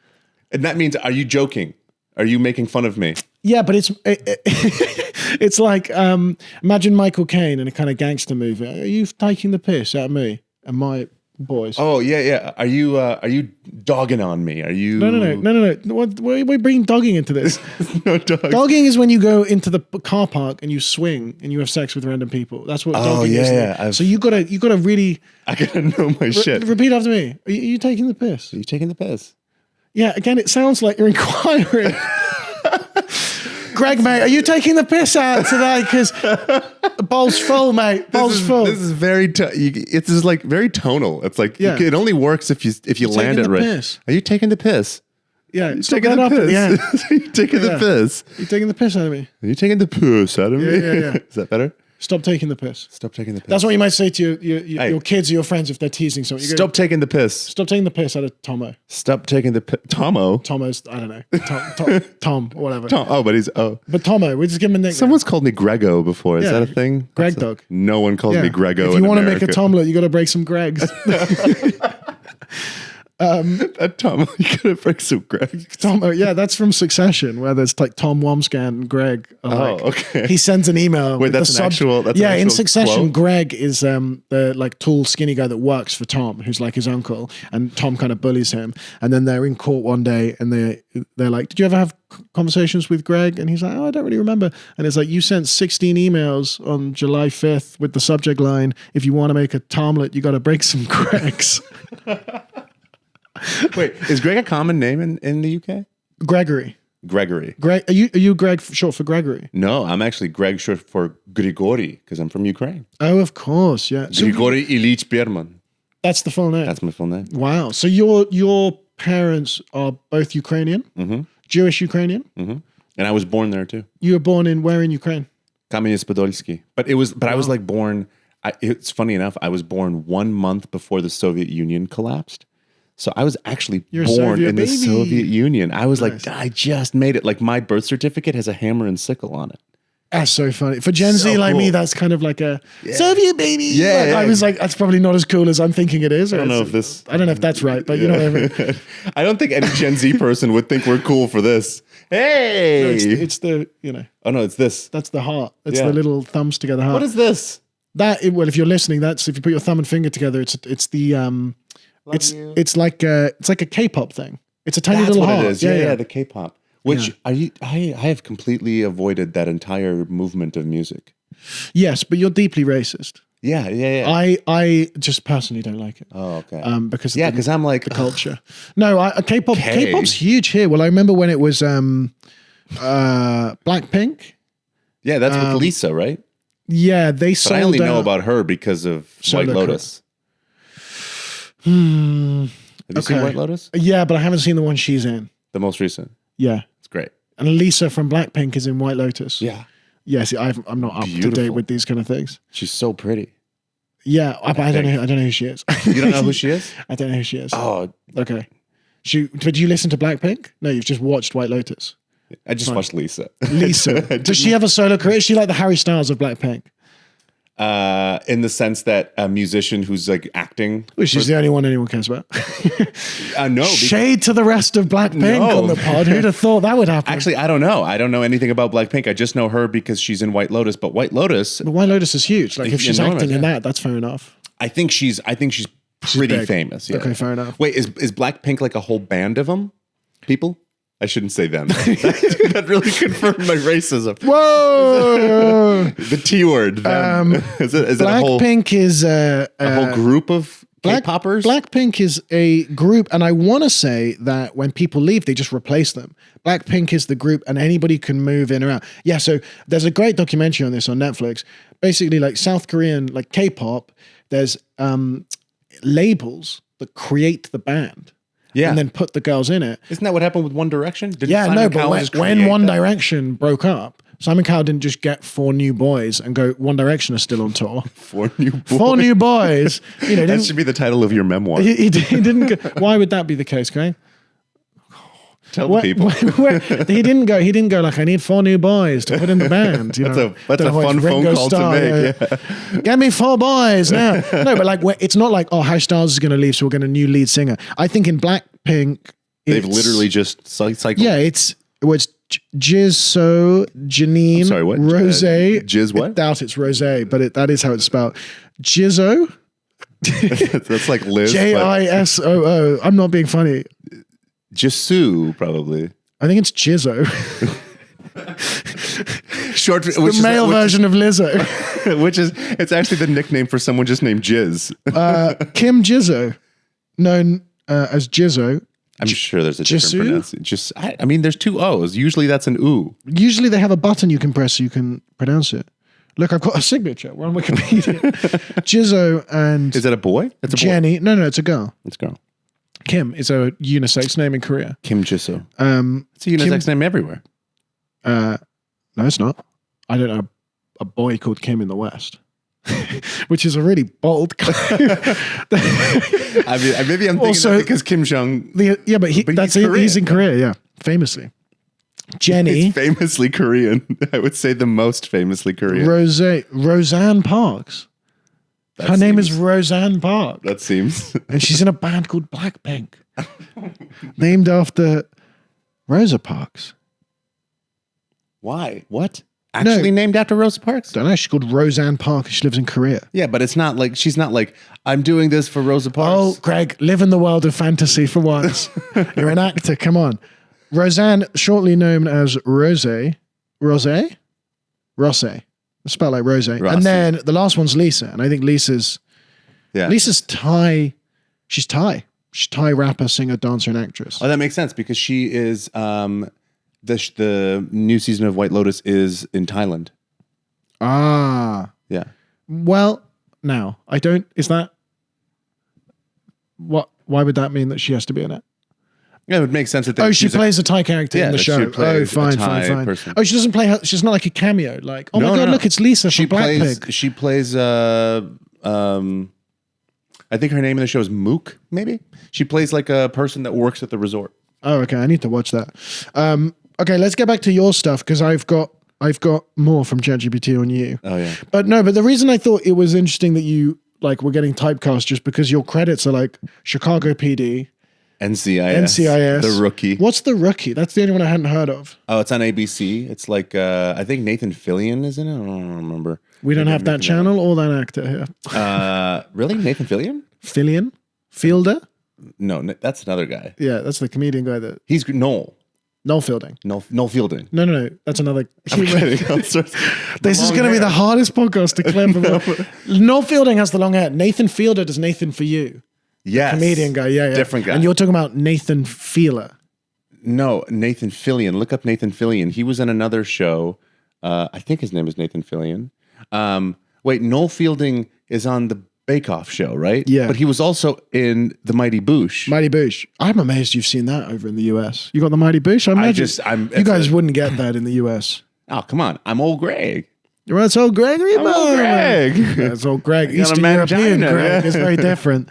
And that means, are you joking? Are you making fun of me? Yeah, but it's like imagine Michael Caine in a kind of gangster movie. Are you taking the piss out of me and my boys? Oh yeah. Are you dogging on me? Are you? No. We're bringing dogging into this. No dog. Dogging is when you go into the car park and you swing and you have sex with random people. That's what dogging is. Yeah. So you gotta really. I gotta know my shit. Repeat after me. Are you taking the piss? Are you taking the piss? Yeah. Again, it sounds like you're inquiring. Greg, mate, are you taking the piss out today? Because bowl's full, mate. Bowl's full. This is very. It's just like very tonal. It's like it only works if you land it right. Piss. Are you taking the piss? Yeah, Are you taking the piss? Are you taking the piss? Are you taking the piss out of me? Are you taking the piss out of me? Yeah. Is that better? Stop taking the piss. Stop taking the piss. That's what you might say to your kids or your friends if they're teasing something. Stop taking the piss. Stop taking the piss out of Tomo. Stop taking the piss. Tomo? Tomo's, I don't know. Tom or whatever. But Tomo, we just give him a nickname. Someone's called me Grego before. Is that a thing? Greg Dog. No one calls me Grego. If you want to make a Tomlet, you got to break some Gregs. That Tomo, you gotta break some Greg. Tomo, yeah, that's from Succession, where there's like Tom Wamsgand and Greg. Okay. He sends an email. Wait, that's an actual. That's an actual in Succession, quote? Greg is the like tall, skinny guy that works for Tom, who's like his uncle, and Tom kind of bullies him. And then they're in court one day, and they're like, "Did you ever have conversations with Greg?" And he's like, "Oh, I don't really remember." And it's like, "You sent 16 emails on July 5th with the subject line, if you want to make a Tomlet, you got to break some Gregs." Wait, is Greg a common name in the UK? Gregory. Gregory. Greg, are you Greg short for Gregory? No, I'm actually Greg short for Grigori because I'm from Ukraine. Oh, of course, yeah. So Grigori Ilyich Berman. that's the full name. That's my full name. Wow. So your parents are both Ukrainian, Jewish Ukrainian, And I was born there too. You were born in where in Ukraine? Kamyanets-Podolsky. But I was like born. It's funny enough. I was born 1 month before the Soviet Union collapsed. So I was actually born in the Soviet Union. I was like, I just made it. Like my birth certificate has a hammer and sickle on it. That's so funny. For Gen Z like me, that's kind of like a Soviet baby. Yeah, I was like, that's probably not as cool as I'm thinking it is. I don't know if that's right, but you know what I mean. I don't think any Gen Z person would think we're cool for this. Hey, No, it's the Oh no, it's this. That's the heart. It's the little thumbs together heart. What is this? Well, if you're listening, that's if you put your thumb and finger together, it's the it's like a K-pop thing. It's a tiny little heart. It is. Yeah, the K-pop. Which I have completely avoided that entire movement of music. Yes, but you're deeply racist. Yeah. I just personally don't like it. Oh, okay. Because I'm like the culture. No, K-pop's huge here. Well, I remember when it was Blackpink. Yeah, that's with Lisa, right? Yeah, they sold out. But I only know about her because of White Lotus. Have you seen White Lotus? Yeah, but I haven't seen the one she's in. The most recent. Yeah. It's great. And Lisa from Blackpink is in White Lotus. Yeah. Yes, I'm not up to date with these kind of things. She's so pretty. Yeah, I don't know who she is. You don't know who she is? I don't know who she is. Oh, okay. But you listen to Blackpink? No, you've just watched White Lotus. I just watched Lisa. Lisa. Does she have a solo career? Is she like the Harry Styles of Blackpink? in the sense that a musician who's like acting. Which is the only one anyone cares about. No. Shade to the rest of Blackpink on the pod. Who'd have thought that would happen? Actually, I don't know. I don't know anything about Blackpink. I just know her because she's in White Lotus. But White Lotus is huge. Like if she's acting in that's fair enough. I think she's pretty big. famous. Yeah. Okay, fair enough. Wait, is Blackpink like a whole band of them? People? I shouldn't say them. That really confirmed my racism. Whoa! The T word. Them. Is it Blackpink is a whole group of K-poppers? Blackpink is a group, and I want to say that when people leave, they just replace them. Blackpink is the group, and anybody can move in or out. Yeah, so there's a great documentary on this on Netflix. Basically, like South Korean, like K-pop, there's labels that create the band. Yeah. And then put the girls in it. Isn't that what happened with One Direction? But when One Direction broke up, Simon Cowell didn't just get 4 new boys and go, One Direction are still on tour. 4 new boys. 4 new boys. You know, that should be the title of your memoir. He didn't go, why would that be the case, Greg? Tell people. He didn't go like, I need 4 new boys to put in the band. You know? That's a fun phone call to make. Yeah. Get me 4 boys now. No, but like, it's not like, oh, Harry Styles is going to leave, so we're getting a new lead singer. I think in Blackpink, they've literally just cycled. Yeah, it's Jisoo, Janine, sorry, what? Rose. Jiz what? I doubt it's Rose, but that is how it's spelled. Jisoo. That's like Liz. Jisoo. I'm not being funny. Jisoo, probably. I think it's Jizzo. Short, the male version of Lizzo. It's actually the nickname for someone just named Jiz. Kim Jizzo, known as Jizzo. I'm sure there's a different pronunciation. I mean, there's 2 O's. Usually that's an oo. Usually they have a button you can press so you can pronounce it. Look, I've got a signature. We're on Wikipedia. Jizzo and... Is that a boy? That's a boy. Jenny. No, it's a girl. It's a girl. Kim is a unisex name in Korea. Kim Jisoo. It's a unisex name everywhere. No, it's not. I don't know a boy called Kim in the West, which is a really bold claim. I mean, maybe I'm thinking that because Kim Jong. He's in Korea. Yeah, famously. Jenny, he's famously Korean. I would say the most famously Korean. Roseanne Parks. Her name is Roseanne Parks. That seems. And she's in a band called Blackpink, named after Rosa Parks. Why? What? Actually named after Rosa Parks? Don't know. She's called Roseanne Parks. She lives in Korea. Yeah, but it's not like, she's not like, I'm doing this for Rosa Parks. Oh, Greg, live in the world of fantasy for once. You're an actor. Come on. Roseanne, shortly known as Rose. It's spelled like Rose. Rossi. And then the last one's Lisa. And I think Lisa's Thai. She's Thai. She's Thai rapper, singer, dancer, and actress. Oh, that makes sense because she is, the new season of White Lotus is in Thailand. Ah. Yeah. Well, now, why would that mean that she has to be in it? Yeah, it would make sense that she plays a Thai character in the show. Fine. Person. Oh, she doesn't play her. She's not like a cameo. Like, oh my God, look, it's Lisa from Blackpink. She plays. I think her name in the show is Mook. Maybe she plays like a person that works at the resort. Oh, okay. I need to watch that. Okay, let's get back to your stuff because I've got more from ChatGPT on you. Oh yeah. But the reason I thought it was interesting that you were getting typecast just because your credits are like Chicago PD. NCIS, The Rookie. What's The Rookie? That's the only one I hadn't heard of. Oh, it's on ABC. It's like I think Nathan Fillion is in it. I don't remember. We don't have that channel or that actor here. Really, Nathan Fillion? Fielder? No, that's another guy. Yeah, that's the comedian guy he's Noel. Noel Fielding. Noel Fielding. No. That's another. This is going to be the hair. hardest podcast to claim. Noel Fielding has the long hair. Nathan Fielder does Nathan for You. Yes. Comedian guy, yeah. Different guy. And you're talking about Nathan Feeler. No, Nathan Fillion. Look up Nathan Fillion. He was in another show. I think his name is Nathan Fillion. Wait, Noel Fielding is on the Bake Off show, right? Yeah. But he was also in The Mighty Boosh. Mighty Boosh. I'm amazed you've seen that over in the US. You got The Mighty Boosh? You guys wouldn't get that in the US. Oh, come on. I'm old Greg. Well, it's old Greg. I'm old Greg. Yeah, it's old Greg. Eastern European Greg. It's very different.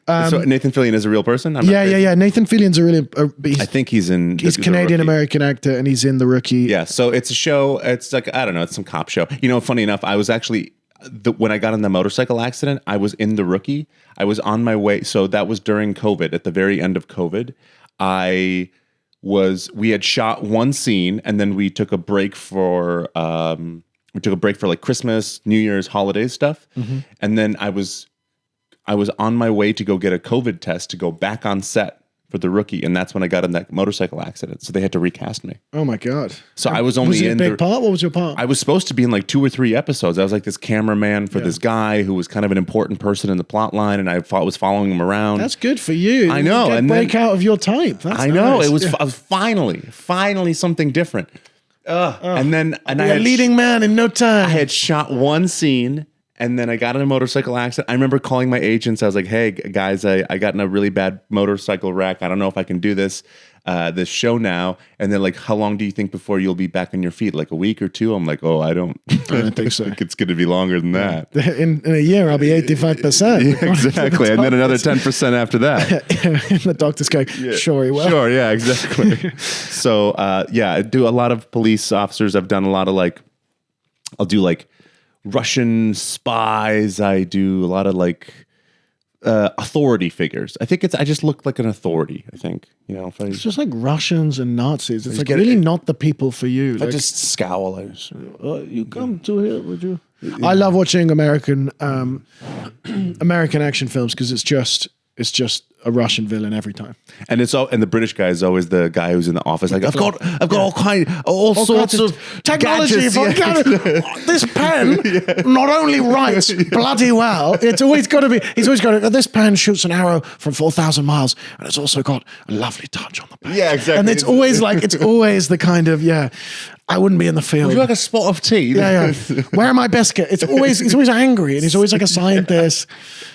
So Nathan Fillion is a real person? Yeah. Nathan Fillion's a really... I think he's in... He's a Canadian-American actor, and he's in The Rookie. Yeah, so it's a show. It's like, I don't know, it's some cop show. You know, funny enough, I was actually... when I got in the motorcycle accident, I was in The Rookie. I was on my way. So that was during COVID, at the very end of COVID. We had shot one scene, and then we took a break for like Christmas, New Year's, holiday stuff. And then I was on my way to go get a COVID test to go back on set for The Rookie, and that's when I got in that motorcycle accident. So they had to recast me. Oh my God. So I was only was it in a big part? What was your part? I was supposed to be in like 2 or 3 episodes. I was like this cameraman for this guy who was kind of an important person in the plot line, and I was following him around. That's good for you. I know. And break out of your type. That's I know. nice. It was I was finally something different. And I Be a leading man in no time. I had shot one scene, and then I got in a motorcycle accident. I remember calling my agents. I was like, "Hey guys, I got in a really bad motorcycle wreck. I don't know if I can do this show now." And they're like, "How long do you think before you'll be back on your feet? Like a week or 2?" I'm like, "Oh, I don't think so. think it's going to be longer than that." In a year, I'll be 85%. Yeah, exactly, and then another 10% after that. And the doctors go, "Sure, he will." Sure, yeah, exactly. So, I do a lot of police officers. I've done a lot of I'll do Russian spies. I do a lot of authority figures. I think I just look like an authority. I think, It's just like Russians and Nazis. It's really not the people for you. I just scowl. You come to here, would you? I love watching American action films because it's just a Russian villain every time. And the British guy is always the guy who's in the office. Like, I've got all sorts of technology. gadgets. This pen not only writes bloody well, he's always got to, this pen shoots an arrow from 4,000 miles, and it's also got a lovely touch on the pen. Yeah, exactly. And it's always the kind of, I wouldn't be in the field. Would you like a spot of tea? Yeah. Where are my biscuits? He's always angry, and he's always like a scientist.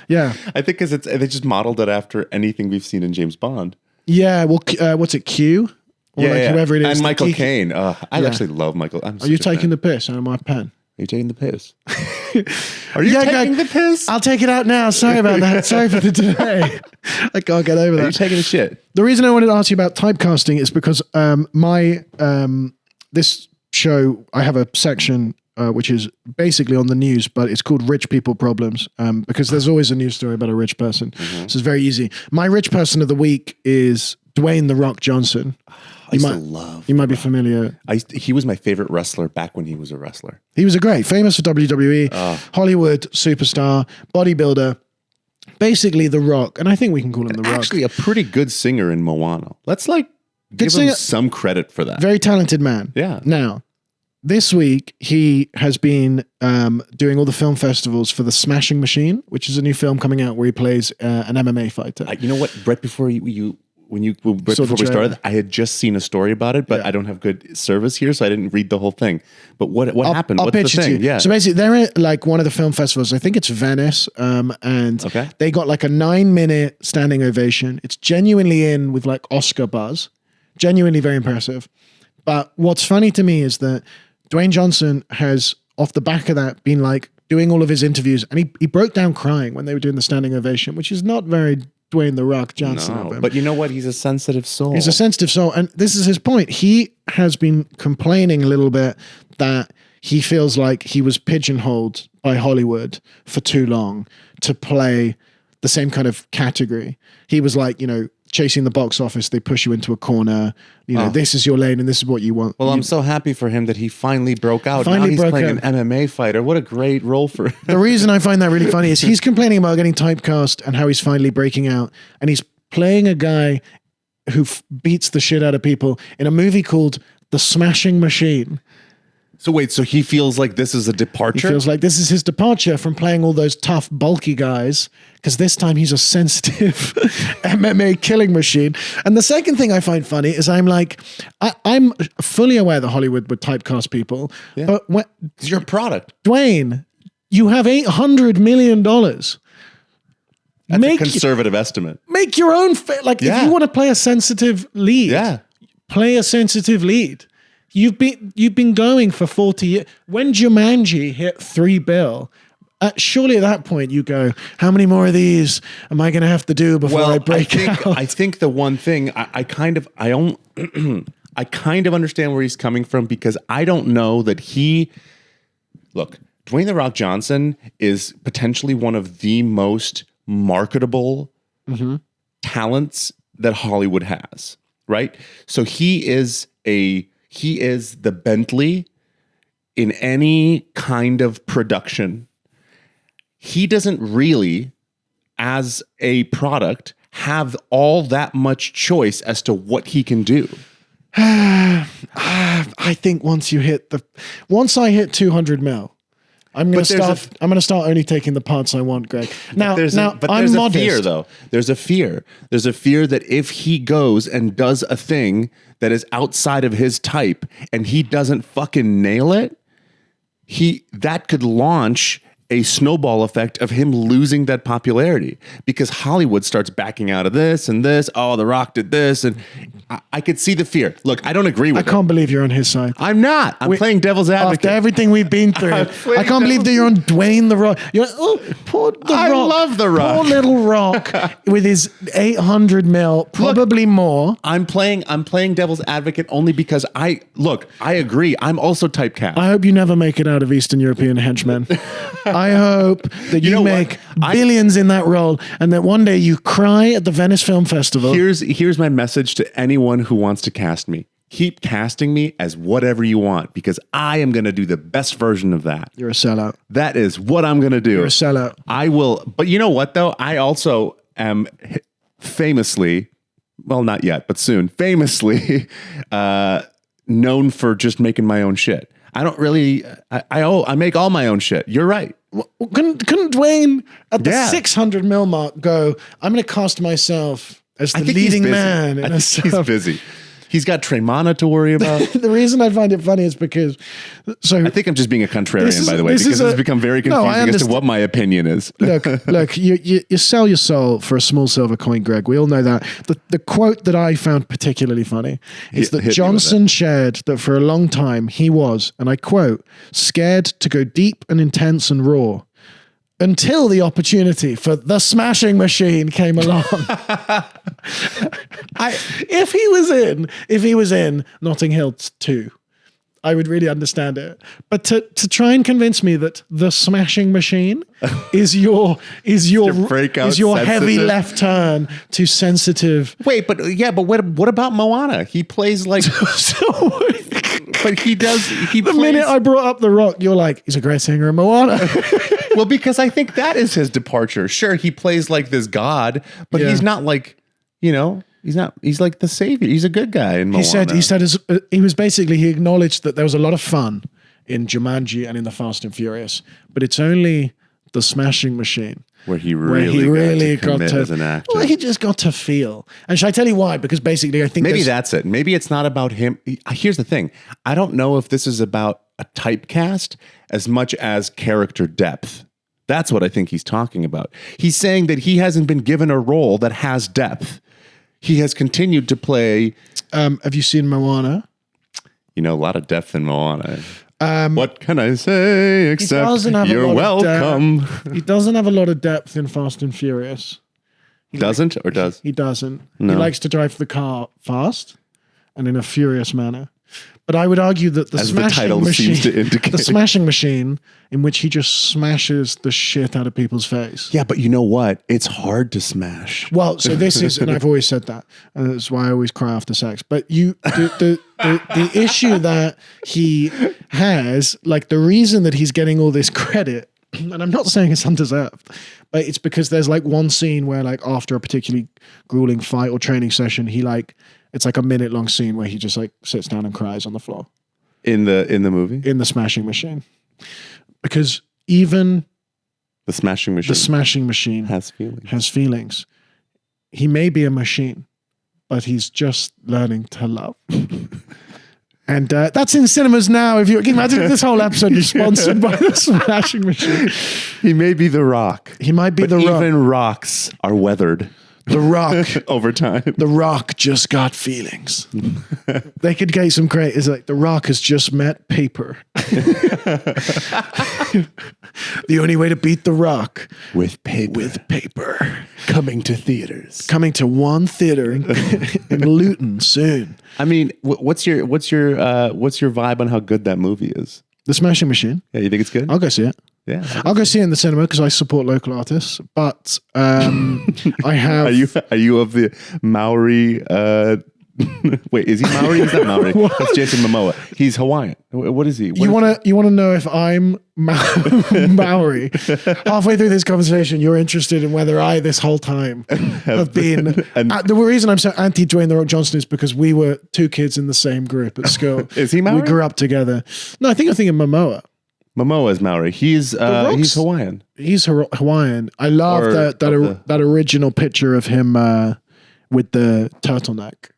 Yeah. I think because they just modeled it after anything we've seen in James Bond. Yeah. Well, what's it, Q? Or whoever it is. And Michael Caine. I actually love Michael. Are you taking the piss out of my pen? Are you taking the piss? Are you taking the piss? I'll take it out now. Sorry about that. Sorry for the delay. I can't get over that. Are you taking the shit? The reason I wanted to ask you about typecasting is because this show, I have a section which is basically on the news, but it's called Rich People Problems because there's always a news story about a rich person. So it's very easy. My rich person of the week is Dwayne The Rock Johnson. You might be familiar. He was my favorite wrestler back when he was a wrestler. He was famous for WWE, Hollywood superstar, bodybuilder, basically The Rock. And I think we can call him The Rock. Actually, a pretty good singer in Moana. Let's give him some credit for that. Very talented man. Yeah. Now, this week, he has been doing all the film festivals for The Smashing Machine, which is a new film coming out where he plays an MMA fighter. You know what? Right before before we started, I had just seen a story about it, but I don't have good service here, so I didn't read the whole thing. But what happened? What's the thing? Yeah. So basically, they're at one of the film festivals. I think it's Venice, and they got a 9-minute standing ovation. It's genuinely with Oscar buzz, genuinely very impressive. But what's funny to me is that Dwayne Johnson has, off the back of that, been doing all of his interviews, and he broke down crying when they were doing the standing ovation, which is not very Dwayne The Rock Johnson of him. But you know what? He's a sensitive soul. He's a sensitive soul, and this is his point. He has been complaining a little bit that he feels like he was pigeonholed by Hollywood for too long to play the same kind of category. He was chasing the box office, they push you into a corner. This is your lane and this is what you want. Well, I'm so happy for him that he finally broke out. Now he's playing an MMA fighter. What a great role for him. The reason I find that really funny is he's complaining about getting typecast and how he's finally breaking out. And he's playing a guy who beats the shit out of people in a movie called The Smashing Machine. So wait, so he feels like this is a departure? He feels like this is his departure from playing all those tough, bulky guys, because this time he's a sensitive MMA killing machine. And the second thing I find funny is I'm fully aware that Hollywood would typecast people, but it's your product. Dwayne, you have $800 million. That's a conservative estimate. Make your own, if you want to play a sensitive lead, play a sensitive lead. You've been going for 40 years. When Jumanji hit $3 billion, surely at that point you go, how many more of these am I going to have to do before I break out? I think the one thing I kind of understand where he's coming from, because I don't know that Dwayne The Rock Johnson is potentially one of the most marketable talents that Hollywood has, right? So he is the Bentley in any kind of production. He doesn't really, as a product, have all that much choice as to what he can do. I think once I hit 200 mil, I'm going to start only taking the parts I want, Greg. Now, there's I'm modest. a fear, though. There's a fear. There's a fear that if he goes and does a thing that is outside of his type and he doesn't fucking nail it, that could launch a snowball effect of him losing that popularity, because Hollywood starts backing out of this and this. Oh, The Rock did this, and I could see the fear. Look, I don't agree with it. I can't believe you're on his side. I'm not. I'm playing devil's advocate. After everything we've been through, I can't believe that you're on Dwayne The Rock. You're like, oh, poor The Rock. I love The Rock. Poor little Rock with his 800 mil, probably more. I'm playing devil's advocate only because I agree. I'm also typecast. I hope you never make it out of Eastern European Henchmen. I hope that you make billions in that role, and that one day you cry at the Venice Film Festival. Here's my message to anyone who wants to cast me. Keep casting me as whatever you want, because I am going to do the best version of that. You're a sellout. That is what I'm going to do. You're a sellout. I will. But you know what, though? I also am famously, well, not yet, but soon, famously known for just making my own shit. I don't really, I make all my own shit. You're right. Couldn't Dwayne at the 600 mil mark go, I'm going to cast myself as the leading man? I think he's busy. He's got Tremana to worry about. The reason I find it funny is because... I think I'm just being a contrarian, by the way, because it's become very confusing as to what my opinion is. Look, you sell your soul for a small silver coin, Greg. We all know that. The quote that I found particularly funny is that Johnson shared that for a long time he was, and I quote, scared to go deep and intense and raw, until the opportunity for the smashing machine came along. If he was in Notting Hill 2, I would really understand it. But to try and convince me that the smashing machine is your heavy left turn to sensitive. Wait, but what about Moana? He plays like but he does. The minute I brought up The Rock, you're like, he's a great singer in Moana. Well, because I think that is his departure. Sure, he plays like this god, but he's not like, he's like the savior. He's a good guy in Moana. He acknowledged that there was a lot of fun in Jumanji and in the Fast and Furious, but it's only the smashing machine where he really got to commit as an actor. Well, he just got to feel. And should I tell you why? Because basically I think maybe that's it. Maybe it's not about him. Here's the thing. I don't know if this is about a typecast as much as character depth. That's what I think he's talking about. He's saying that he hasn't been given a role that has depth. He has continued to play. Have you seen Moana? A lot of depth in Moana. What can I say except you're welcome? He doesn't have a lot of depth in Fast and Furious. He doesn't. He doesn't. No. He likes to drive the car fast and in a furious manner. But I would argue that the smashing machine in which he just smashes the shit out of people's face. Yeah, but you know what? It's hard to smash. Well, so this is, and I've always said that, and that's why I always cry after sex. But the issue that he has, like the reason that he's getting all this credit, and I'm not saying it's undeserved, but it's because there's like one scene where like after a particularly grueling fight or training session, it's like a minute-long scene where he just like sits down and cries on the floor. In the movie? In the smashing machine. Because even the smashing machine has feelings. He may be a machine, but he's just learning to love. And that's in cinemas now. If you can imagine if this whole episode is sponsored by the smashing machine. He may be The Rock. He might be The Rock. Even rocks are weathered. The Rock over time. The Rock just got feelings. They could get some great. It's like The Rock has just met paper. The only way to beat The Rock with paper. Coming to theaters. Coming to one theater in Luton soon. I mean, what's your vibe on how good that movie is? The Smashing Machine. Yeah, you think it's good? I'll go see it. Yeah. I'll go see it in the cinema because I support local artists. But I have. Are you of the Maori? Wait, is he Maori? He's not Maori. That's Jason Momoa. He's Hawaiian. What is he? You want to know if I'm Maori? Halfway through this conversation, you're interested in whether I, this whole time, have been. The reason I'm so anti Dwayne The Rock Johnson is because we were two kids in the same group at school. Is he Maori? We grew up together. No, I think you're thinking Momoa. Momoa is Maori. He's Hawaiian. He's Hawaiian. I love that original picture of him with the turtleneck.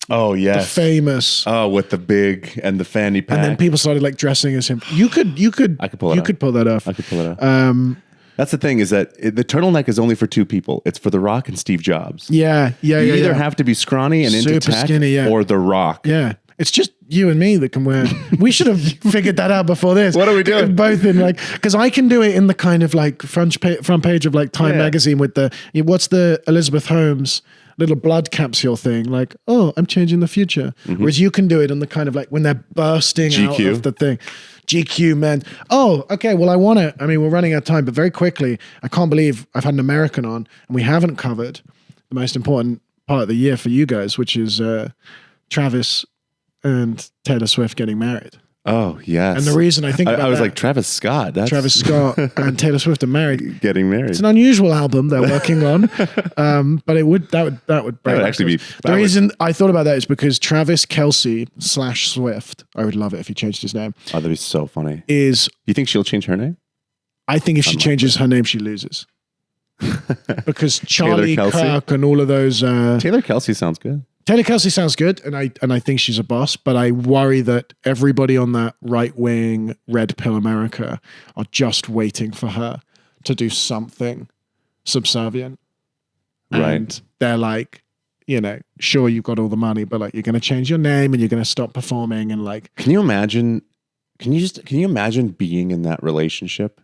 Oh yes, the famous. Oh, with the big and the fanny pack. And then people started like dressing as him. You could pull that off. I could pull it off. That's the thing is that the turtleneck is only for two people. It's for The Rock and Steve Jobs. Yeah. You either have to be scrawny and into tech, skinny, or The Rock. Yeah. It's just you and me that can wear. We should have figured that out before this. What are we doing? Both in like, because I can do it in the kind of like front page of like Time magazine with the what's the Elizabeth Holmes little blood capsule thing, like, oh, I'm changing the future. Mm-hmm. Whereas you can do it on the kind of like when they're bursting out of the thing. GQ, man. Oh, okay. Well, I want to. I mean, we're running out of time, but very quickly, I can't believe I've had an American on and we haven't covered the most important part of the year for you guys, which is Travis and Taylor Swift getting married. Oh, yes. And the reason I think I was like, Travis Scott. Travis Scott and Taylor Swift are married. Getting married. It's an unusual album they're working on. But that would actually be. The reason I thought about that is because Travis Kelce / Swift, I would love it if he changed his name. Oh, that'd be so funny. You think she'll change her name? I think if she changes her name, she loses. Because Charlie Kirk and all of those. Taylor Kelce sounds good. Taylor Kelce sounds good, and I think she's a boss, but I worry that everybody on that right-wing Red Pill America are just waiting for her to do something subservient. Right. And they're like, sure, you've got all the money, but like, you're going to change your name and you're going to stop performing and like. Can you imagine being in that relationship?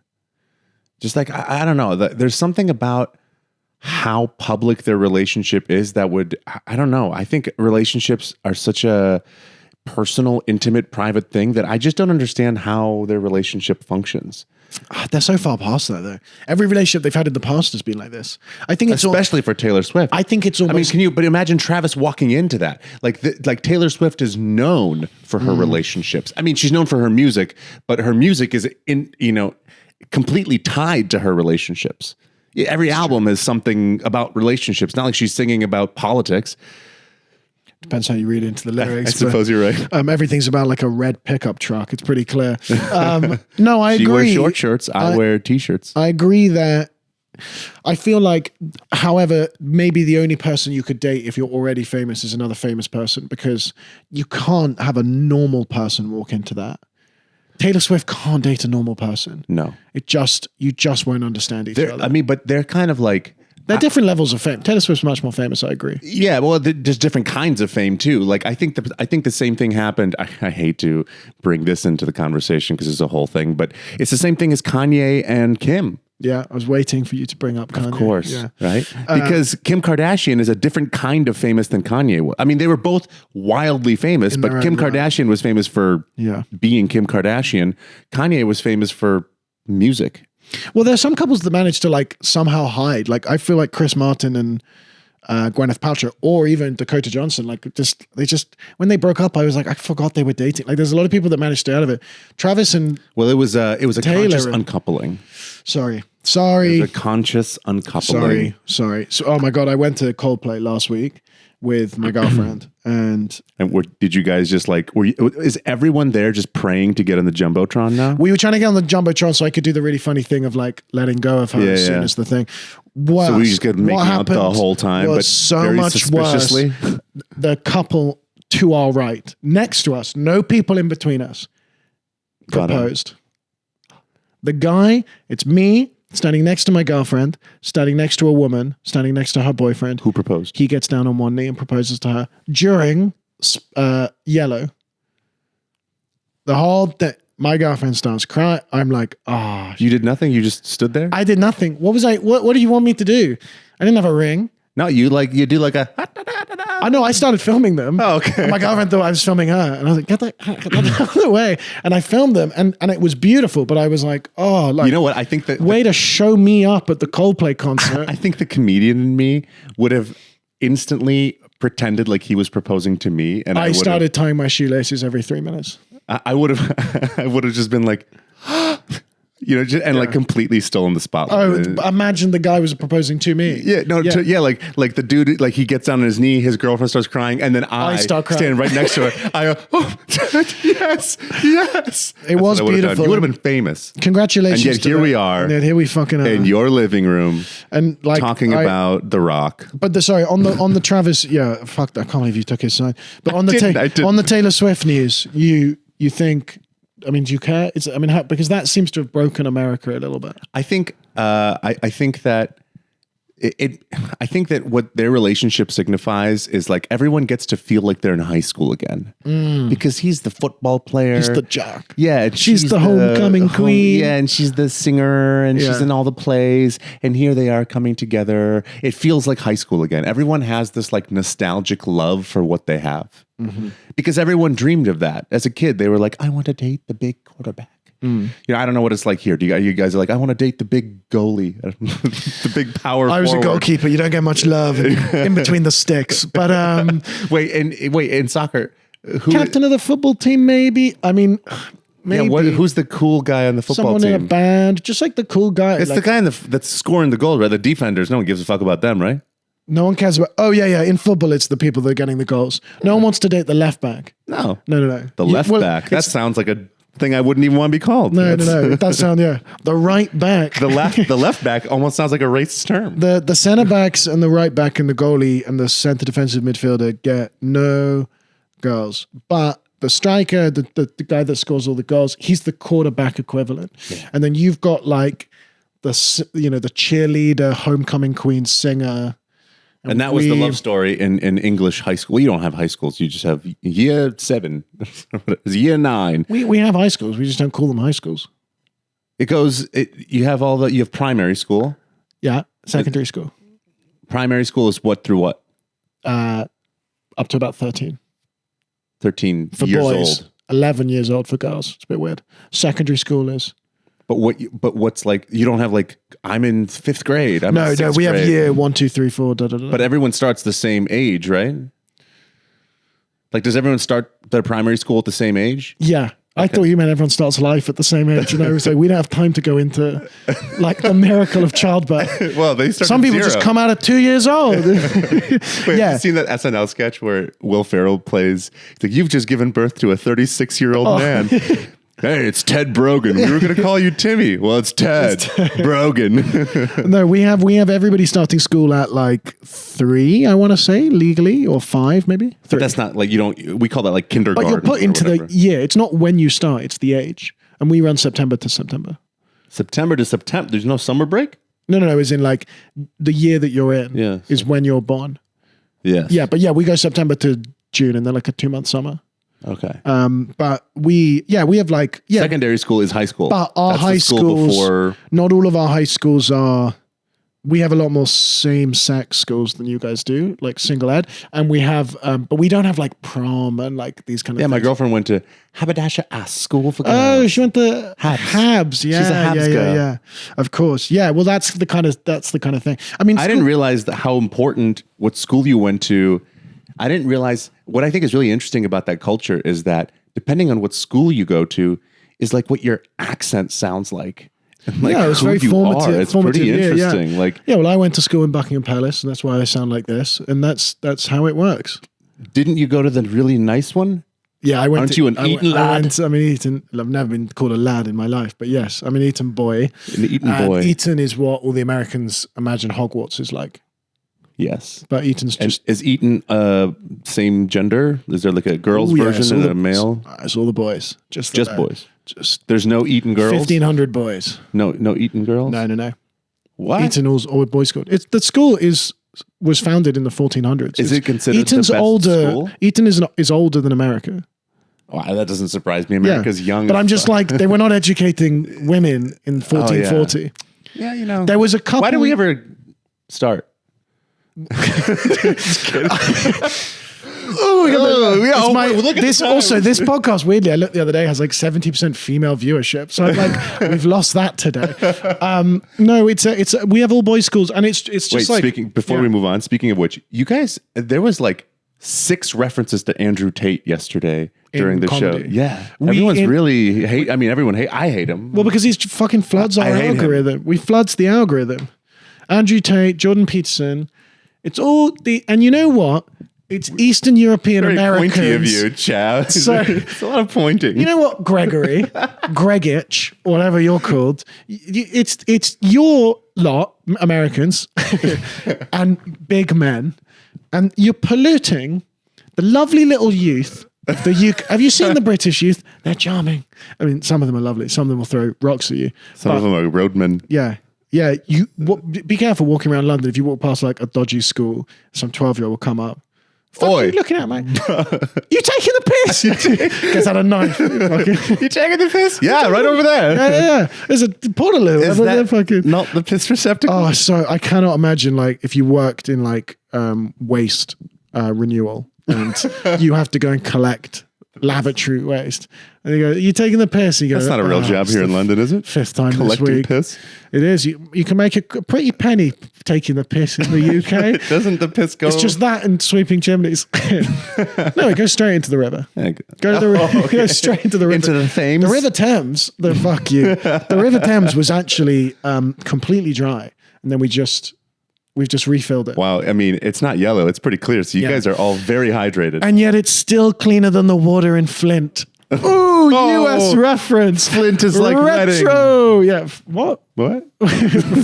Just like, I don't know, there's something about how public their relationship is that would, I don't know. I think relationships are such a personal, intimate, private thing that I just don't understand how their relationship functions. They're so far past that though. Every relationship they've had in the past has been like this. I think it's especially for Taylor Swift. I think it's almost. I mean, but imagine Travis walking into that. Like Taylor Swift is known for her relationships. I mean, she's known for her music, but her music is completely tied to her relationships. Every album is something about relationships. Not like she's singing about politics. Depends how you read into the lyrics. I suppose you're right. Everything's about like a red pickup truck. It's pretty clear. No, I agree. She wears short shirts. I wear t-shirts. I agree that I feel like, however, maybe the only person you could date if you're already famous is another famous person, because you can't have a normal person walk into that. Taylor Swift can't date a normal person. No. You just won't understand each other. I mean, but they're kind of like... They're different levels of fame. Taylor Swift's much more famous, I agree. Yeah, well, there's different kinds of fame too. Like, I think the same thing happened. I hate to bring this into the conversation because it's a whole thing, but it's the same thing as Kanye and Kim. Yeah, I was waiting for you to bring up Kanye. Of course, right? Because Kim Kardashian is a different kind of famous than Kanye was. I mean, they were both wildly famous, but Kim Kardashian was famous for being Kim Kardashian. Kanye was famous for music. Well, there's some couples that manage to like somehow hide. Like I feel like Chris Martin and Gwyneth Paltrow, or even Dakota Johnson, like they just when they broke up, I was like, I forgot they were dating. Like there's a lot of people that managed to stay out of it. Travis and it was a Taylor conscious uncoupling. Sorry. It was a conscious uncoupling. Sorry. So, oh my God, I went to Coldplay last week with my girlfriend, and did you guys just like? Is everyone there just praying to get on the jumbotron now? We were trying to get on the jumbotron so I could do the really funny thing of like letting go of her as soon as the thing. So we just get making out the whole time, but so very much suspiciously. Worse. The couple to our right, next to us, no people in between us, proposed. The guy, it's me standing next to my girlfriend, standing next to a woman, standing next to her boyfriend. Who proposed? He gets down on one knee and proposes to her during Yellow. The whole thing. My girlfriend starts crying. I'm like, oh. You did nothing? You just stood there? I did nothing. What do you want me to do? I didn't have a ring. No, you do like a I know I started filming them. Oh, okay. And my girlfriend thought I was filming her. And I was like, get that out of the way. And I filmed them and it was beautiful. But I was like, oh, like, You know what? I think that way to show me up at the Coldplay concert. I think the comedian in me would have instantly pretended like he was proposing to me, and I started tying my shoelaces every 3 minutes. I would have. I would have just been like, like completely stolen the spotlight. Oh, imagine the guy was proposing to me. Yeah, no, like the dude, like he gets down on his knee, his girlfriend starts crying, and then I start crying. stand right next to her. I go, oh, yes. It was beautiful. You would have been famous. Congratulations. And yet here we are. And yet here we fucking are. In your living room, and like talking about The Rock. But on the Travis, fuck that. I can't believe you took his sign. But on didn't. on the Taylor Swift news, you think. I mean, do you care? Because that seems to have broken America a little bit. I think I think that I think that what their relationship signifies is like everyone gets to feel like they're in high school again because he's the football player, he's the jock, and she's the homecoming queen, and she's the singer, and she's in all the plays, and here they are coming together. It feels like high school again. Everyone has this like nostalgic love for what they have. Because everyone dreamed of that as a kid. They were like, I want to date the big quarterback. I don't know what it's like here. You guys are like, I want to date the big goalie, the big power I was forward. a goalkeeper. You don't get much love in between the sticks. But wait, in soccer, who captain of the football team, maybe. I mean, maybe. Yeah, who's the cool guy on the football team? Someone in a band, just like the cool guy. It's the guy that's scoring the goal, right? The defenders. No one gives a fuck about them, right? No one cares about. Oh yeah. In football, it's the people that are getting the goals. No one wants to date the left back. No. The left back. That sounds like a thing I wouldn't even want to be called. No. It does sound the right back. The left back almost sounds like a racist term. The center backs and the right back and the goalie and the center defensive midfielder get no girls, but the striker, the guy that scores all the goals, he's the quarterback equivalent. Yeah. And then you've got like the cheerleader, homecoming queen, singer. And that was the love story in English high school. Well, you don't have high schools. You just have year 7. It's year 9. We have high schools. We just don't call them high schools. You have primary school. Yeah. Secondary school. Primary school is what through what? Up to about 13. 13 for years boys, old. 11 years old for girls. It's a bit weird. Secondary school is. But what's like, you don't have like, I'm in 5th grade. No, we have year 1, 2, 3, 4. But everyone starts the same age, right? Like, does everyone start their primary school at the same age? Yeah. Okay. I thought you meant everyone starts life at the same age. So we don't have time to go into like the miracle of childbirth. Well, they start. Some people 0. just come out at 2 years old. Wait, have you seen that SNL sketch where Will Ferrell plays? Like, you've just given birth to a 36-year-old man. Hey, it's Ted Brogan. We were going to call you Timmy. Well, it's Ted Brogan. No, we have everybody starting school at like 3, I want to say, legally, or 5 maybe. 3. But that's not like, we call that like kindergarten. But you're put into the year. It's not when you start, it's the age. And we run September to September. September to September? There's no summer break? No. It's in like the year that you're in is when you're born. Yes. Yeah, but we go September to June and then like a 2-month summer. Okay. But we have like secondary school is high school. But our high schools, not all of our high schools are. We have a lot more same-sex schools than you guys do, like single ed, and we have, but we don't have like prom and like these kind of. Yeah, things. My girlfriend went to Haberdasher School for Girls. Oh, she went to Habs. Yeah, she's a Habs girl. Yeah. Of course. Yeah. Well, that's the kind of thing. I mean, I didn't realize how important what school you went to. I didn't realize what I think is really interesting about that culture is that depending on what school you go to is like what your accent sounds like. And like it's very formative. It's pretty interesting. Yeah. Well, I went to school in Buckingham Palace, and that's why I sound like this, and that's how it works. Didn't you go to the really nice one? Yeah, I went. Aren't you an Eton lad? Eton. I've never been called a lad in my life, but yes, I'm an Eton boy. An Eton boy. Eton is what all the Americans imagine Hogwarts is like. Yes. But Eton's just... And is Eton same gender? Is there like a girls version and a male? It's all the boys. Just boys. There's no Eton girls? 1,500 boys. No Eton girls? No. What? Eton all boys school. The school was founded in the 1400s. Is it considered Eton's the best older, school? Eton is older than America. Wow, that doesn't surprise me. America's young. But I'm just like, they were not educating women in 1440. Yeah, There was a couple... Why did we ever start? Just kidding. This podcast, weirdly, I looked the other day, has like 70% female viewership. So I'm like, we've lost that today. No, we have all boys schools, and it's just before we move on, speaking of which, you guys, there was like 6 references to Andrew Tate yesterday during the comedy. show. Yeah. Everyone's really hate. I mean, I hate him. Well, because he fucking floods our algorithm. We floods the algorithm. Andrew Tate, Jordan Peterson. It's all and you know what? It's Eastern European Very Americans. pointy of you, Chad. So, it's a lot of pointing. You know what, Gregory, Gregich, whatever you're called, it's your lot, Americans, and big men, and you're polluting the lovely little youth of the UK. Have you seen the British youth? They're charming. I mean, some of them are lovely. Some of them will throw rocks at you. Some of them are roadmen. Yeah. Yeah. Be careful walking around London. If you walk past like a dodgy school, some 12-year-old will come up. What are you looking at, mate? You taking the piss? Gets out a knife. You taking the piss? Yeah, right over there. Yeah. There's a Portaloo. Is that not the piss receptacle? Oh, so I cannot imagine like if you worked in like waste renewal and you have to go and collect lavatory waste. And you go, you taking the piss? You go, that's not a real job here in London, is it? 5th time collecting this week. Piss? It is. You can make a pretty penny taking the piss in the UK. Doesn't the piss go? It's just that and sweeping chimneys. No, it goes straight into the river. Go straight into the river. Into the Thames? The River Thames, fuck you. The River Thames was actually completely dry. And then we've just refilled it. Wow. I mean, it's not yellow. It's pretty clear. So you guys are all very hydrated. And yet it's still cleaner than the water in Flint. Ooh, US reference. Flint is like retro. Reading. Yeah. What?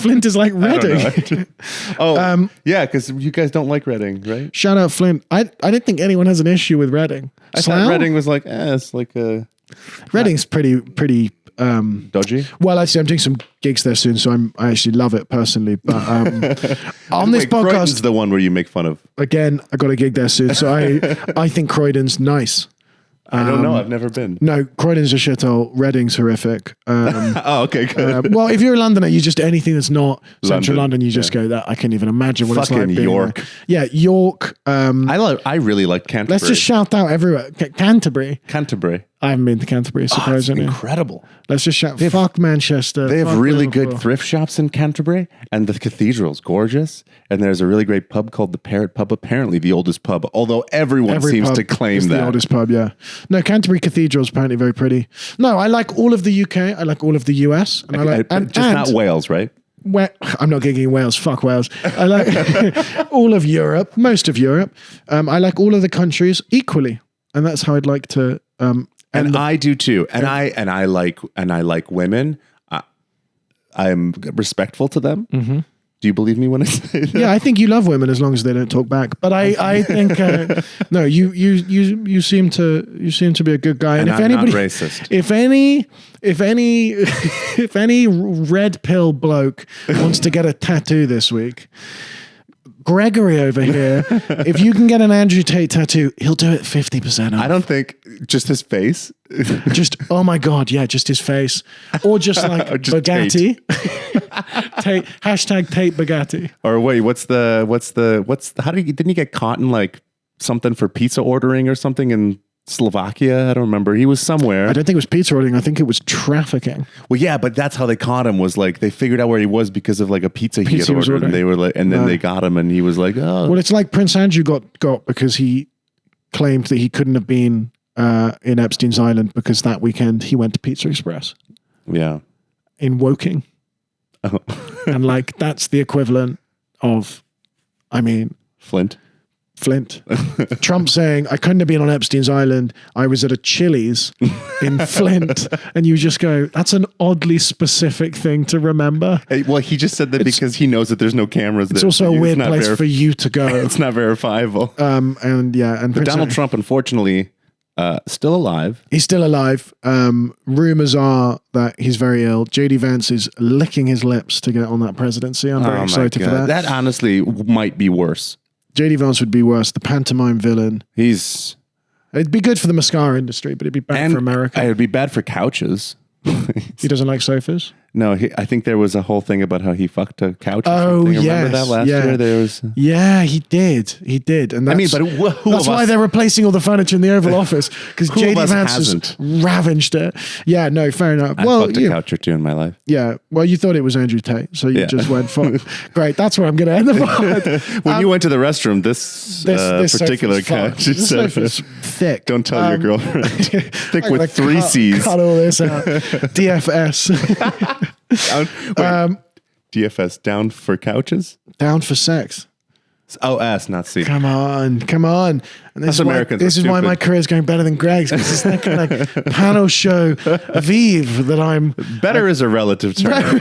Flint is like Reading. Yeah, because you guys don't like Reading, right? Shout out Flint. I didn't think anyone has an issue with Reading. I thought Reading was like, it's like a... Reading's pretty dodgy. Well, actually, I'm doing some gigs there soon, so I actually love it personally. But on this podcast, Croydon's the one where you make fun of. Again, I got a gig there soon, so I think Croydon's nice. I don't know. I've never been. No, Croydon's a shithole. Reading's horrific. Okay, good. Well, if you're a Londoner, you just anything that's not central London, you just go that. I can't even imagine what fucking it's like. York. Yeah, York. I really like Canterbury. Let's just shout out everywhere. Canterbury. I haven't been to Canterbury, surprisingly. It's incredible. Let's just shout. Fuck Manchester. They have really good thrift shops in Canterbury, and the cathedral's gorgeous. And there's a really great pub called the Parrot Pub, apparently the oldest pub, although every seems to claim that. The oldest pub, yeah. No, Canterbury Cathedral is apparently very pretty. No, I like all of the UK. I like all of the US. And I like not Wales, right? I'm not gigging Wales. Fuck Wales. I like all of Europe, most of Europe. I like all of the countries equally, and that's how I'd like to. And I do too. And I like women. I'm respectful to them. Mm-hmm. Do you believe me when I say that? Yeah, I think you love women as long as they don't talk back. But I think no, you seem to be a good guy. And if I'm anybody, not racist. If any red pill bloke wants to get a tattoo this week, Gregory over here, if you can get an Andrew Tate tattoo, he'll do it 50% off. I don't think just his face. Just, oh my God, yeah, just his face. Or just like or just Bugatti. Tate, hashtag Tate Bugatti. Or wait, didn't he get caught in like something for pizza ordering or something in Slovakia? I don't remember. He was somewhere. I don't think it was pizza ordering. I think it was trafficking. Well, yeah, but that's how they caught him, was like they figured out where he was because of like a pizza he had ordered, and they were like, and then they got him, and he was like, oh. Well, it's like Prince Andrew got because he claimed that he couldn't have been in Epstein's Island because that weekend he went to Pizza Express. Yeah. In Woking. Oh. And like that's the equivalent of, I mean, Flint. Trump saying, I couldn't have been on Epstein's Island. I was at a Chili's in Flint. And you just go, that's an oddly specific thing to remember. Well, he just said that because he knows that there's no cameras there. It's also a weird place for you to go. It's not verifiable. And Donald Trump, unfortunately, still alive. He's still alive. Rumors are that he's very ill. JD Vance is licking his lips to get on that presidency. I'm very excited for that. That honestly might be worse. JD Vance would be worse. The pantomime villain. It'd be good for the mascara industry, but it'd be bad for America. It'd be bad for couches. He doesn't like sofas? No, I think there was a whole thing about how he fucked a couch. Or Oh, something. yes. Remember that last year? There was. Yeah, he did. He did. And that's, but who that's of why us- they're replacing all the furniture in the Oval Office because Who of JD us Vance has hasn't? ravaged it. Yeah, no, fair enough. I well, fucked a couch or two in my life. yeah. Well, you thought it was Andrew Tate, so you Yeah. just went for great. That's where I'm going to end the pod. When you went to the restroom, this particular sofa's fun. couch. This sofa's thick. Don't tell your girlfriend. Thick I'm gonna with 3 C's. Cut all this out. DFS. Wait, DFS down for couches? Down for sex. Oh, S, not C. Come on. And Us Americans are this is why stupid. my career is going better than Greg's because it's that kind of panel show Vive that I'm. Better is a relative term.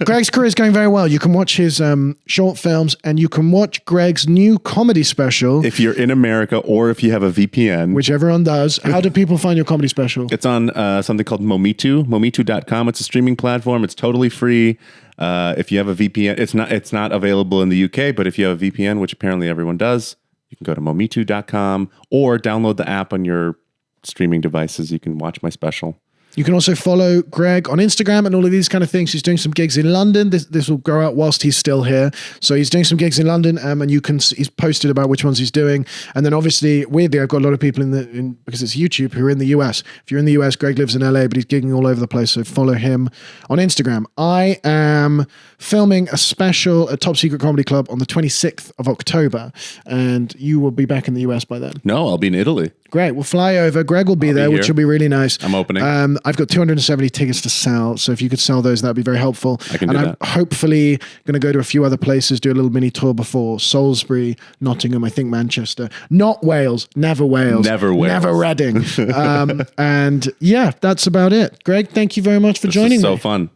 Greg's career is going very well. You can watch his short films and you can watch Greg's new comedy special, If you're in America or if you have a VPN. which everyone does. How do people find your comedy special? It's on something called Momitu, momitu.com. It's a streaming platform. It's totally free. If you have a VPN, it's not available in the UK, but if you have a VPN, which apparently everyone does, you can go to momitu.com or download the app on your streaming devices. You can watch my special. You can also follow Greg on Instagram and all of these kind of things. He's doing some gigs in London. This will go out whilst he's still here. So he's doing some gigs in London, and he's posted about which ones he's doing. And then obviously, weirdly, I've got a lot of people because it's YouTube who are in the US. If you're in the US, Greg lives in LA, but he's gigging all over the place. So follow him on Instagram. I am filming a special at Top Secret Comedy Club on the 26th of October, and you will be back in the US by then. No, I'll be in Italy. Great. We'll fly over. Greg will be there, which here. will be really nice. I'm opening. I've got 270 tickets to sell. So if you could sell those, that'd be very helpful. I can and do I'm that. hopefully going to go to a few other places, do a little mini tour before Salisbury, Nottingham, I think Manchester, not Wales, never Wales. Never Wales. Never Reading. And yeah, that's about it. Greg, thank you very much for joining So me. fun.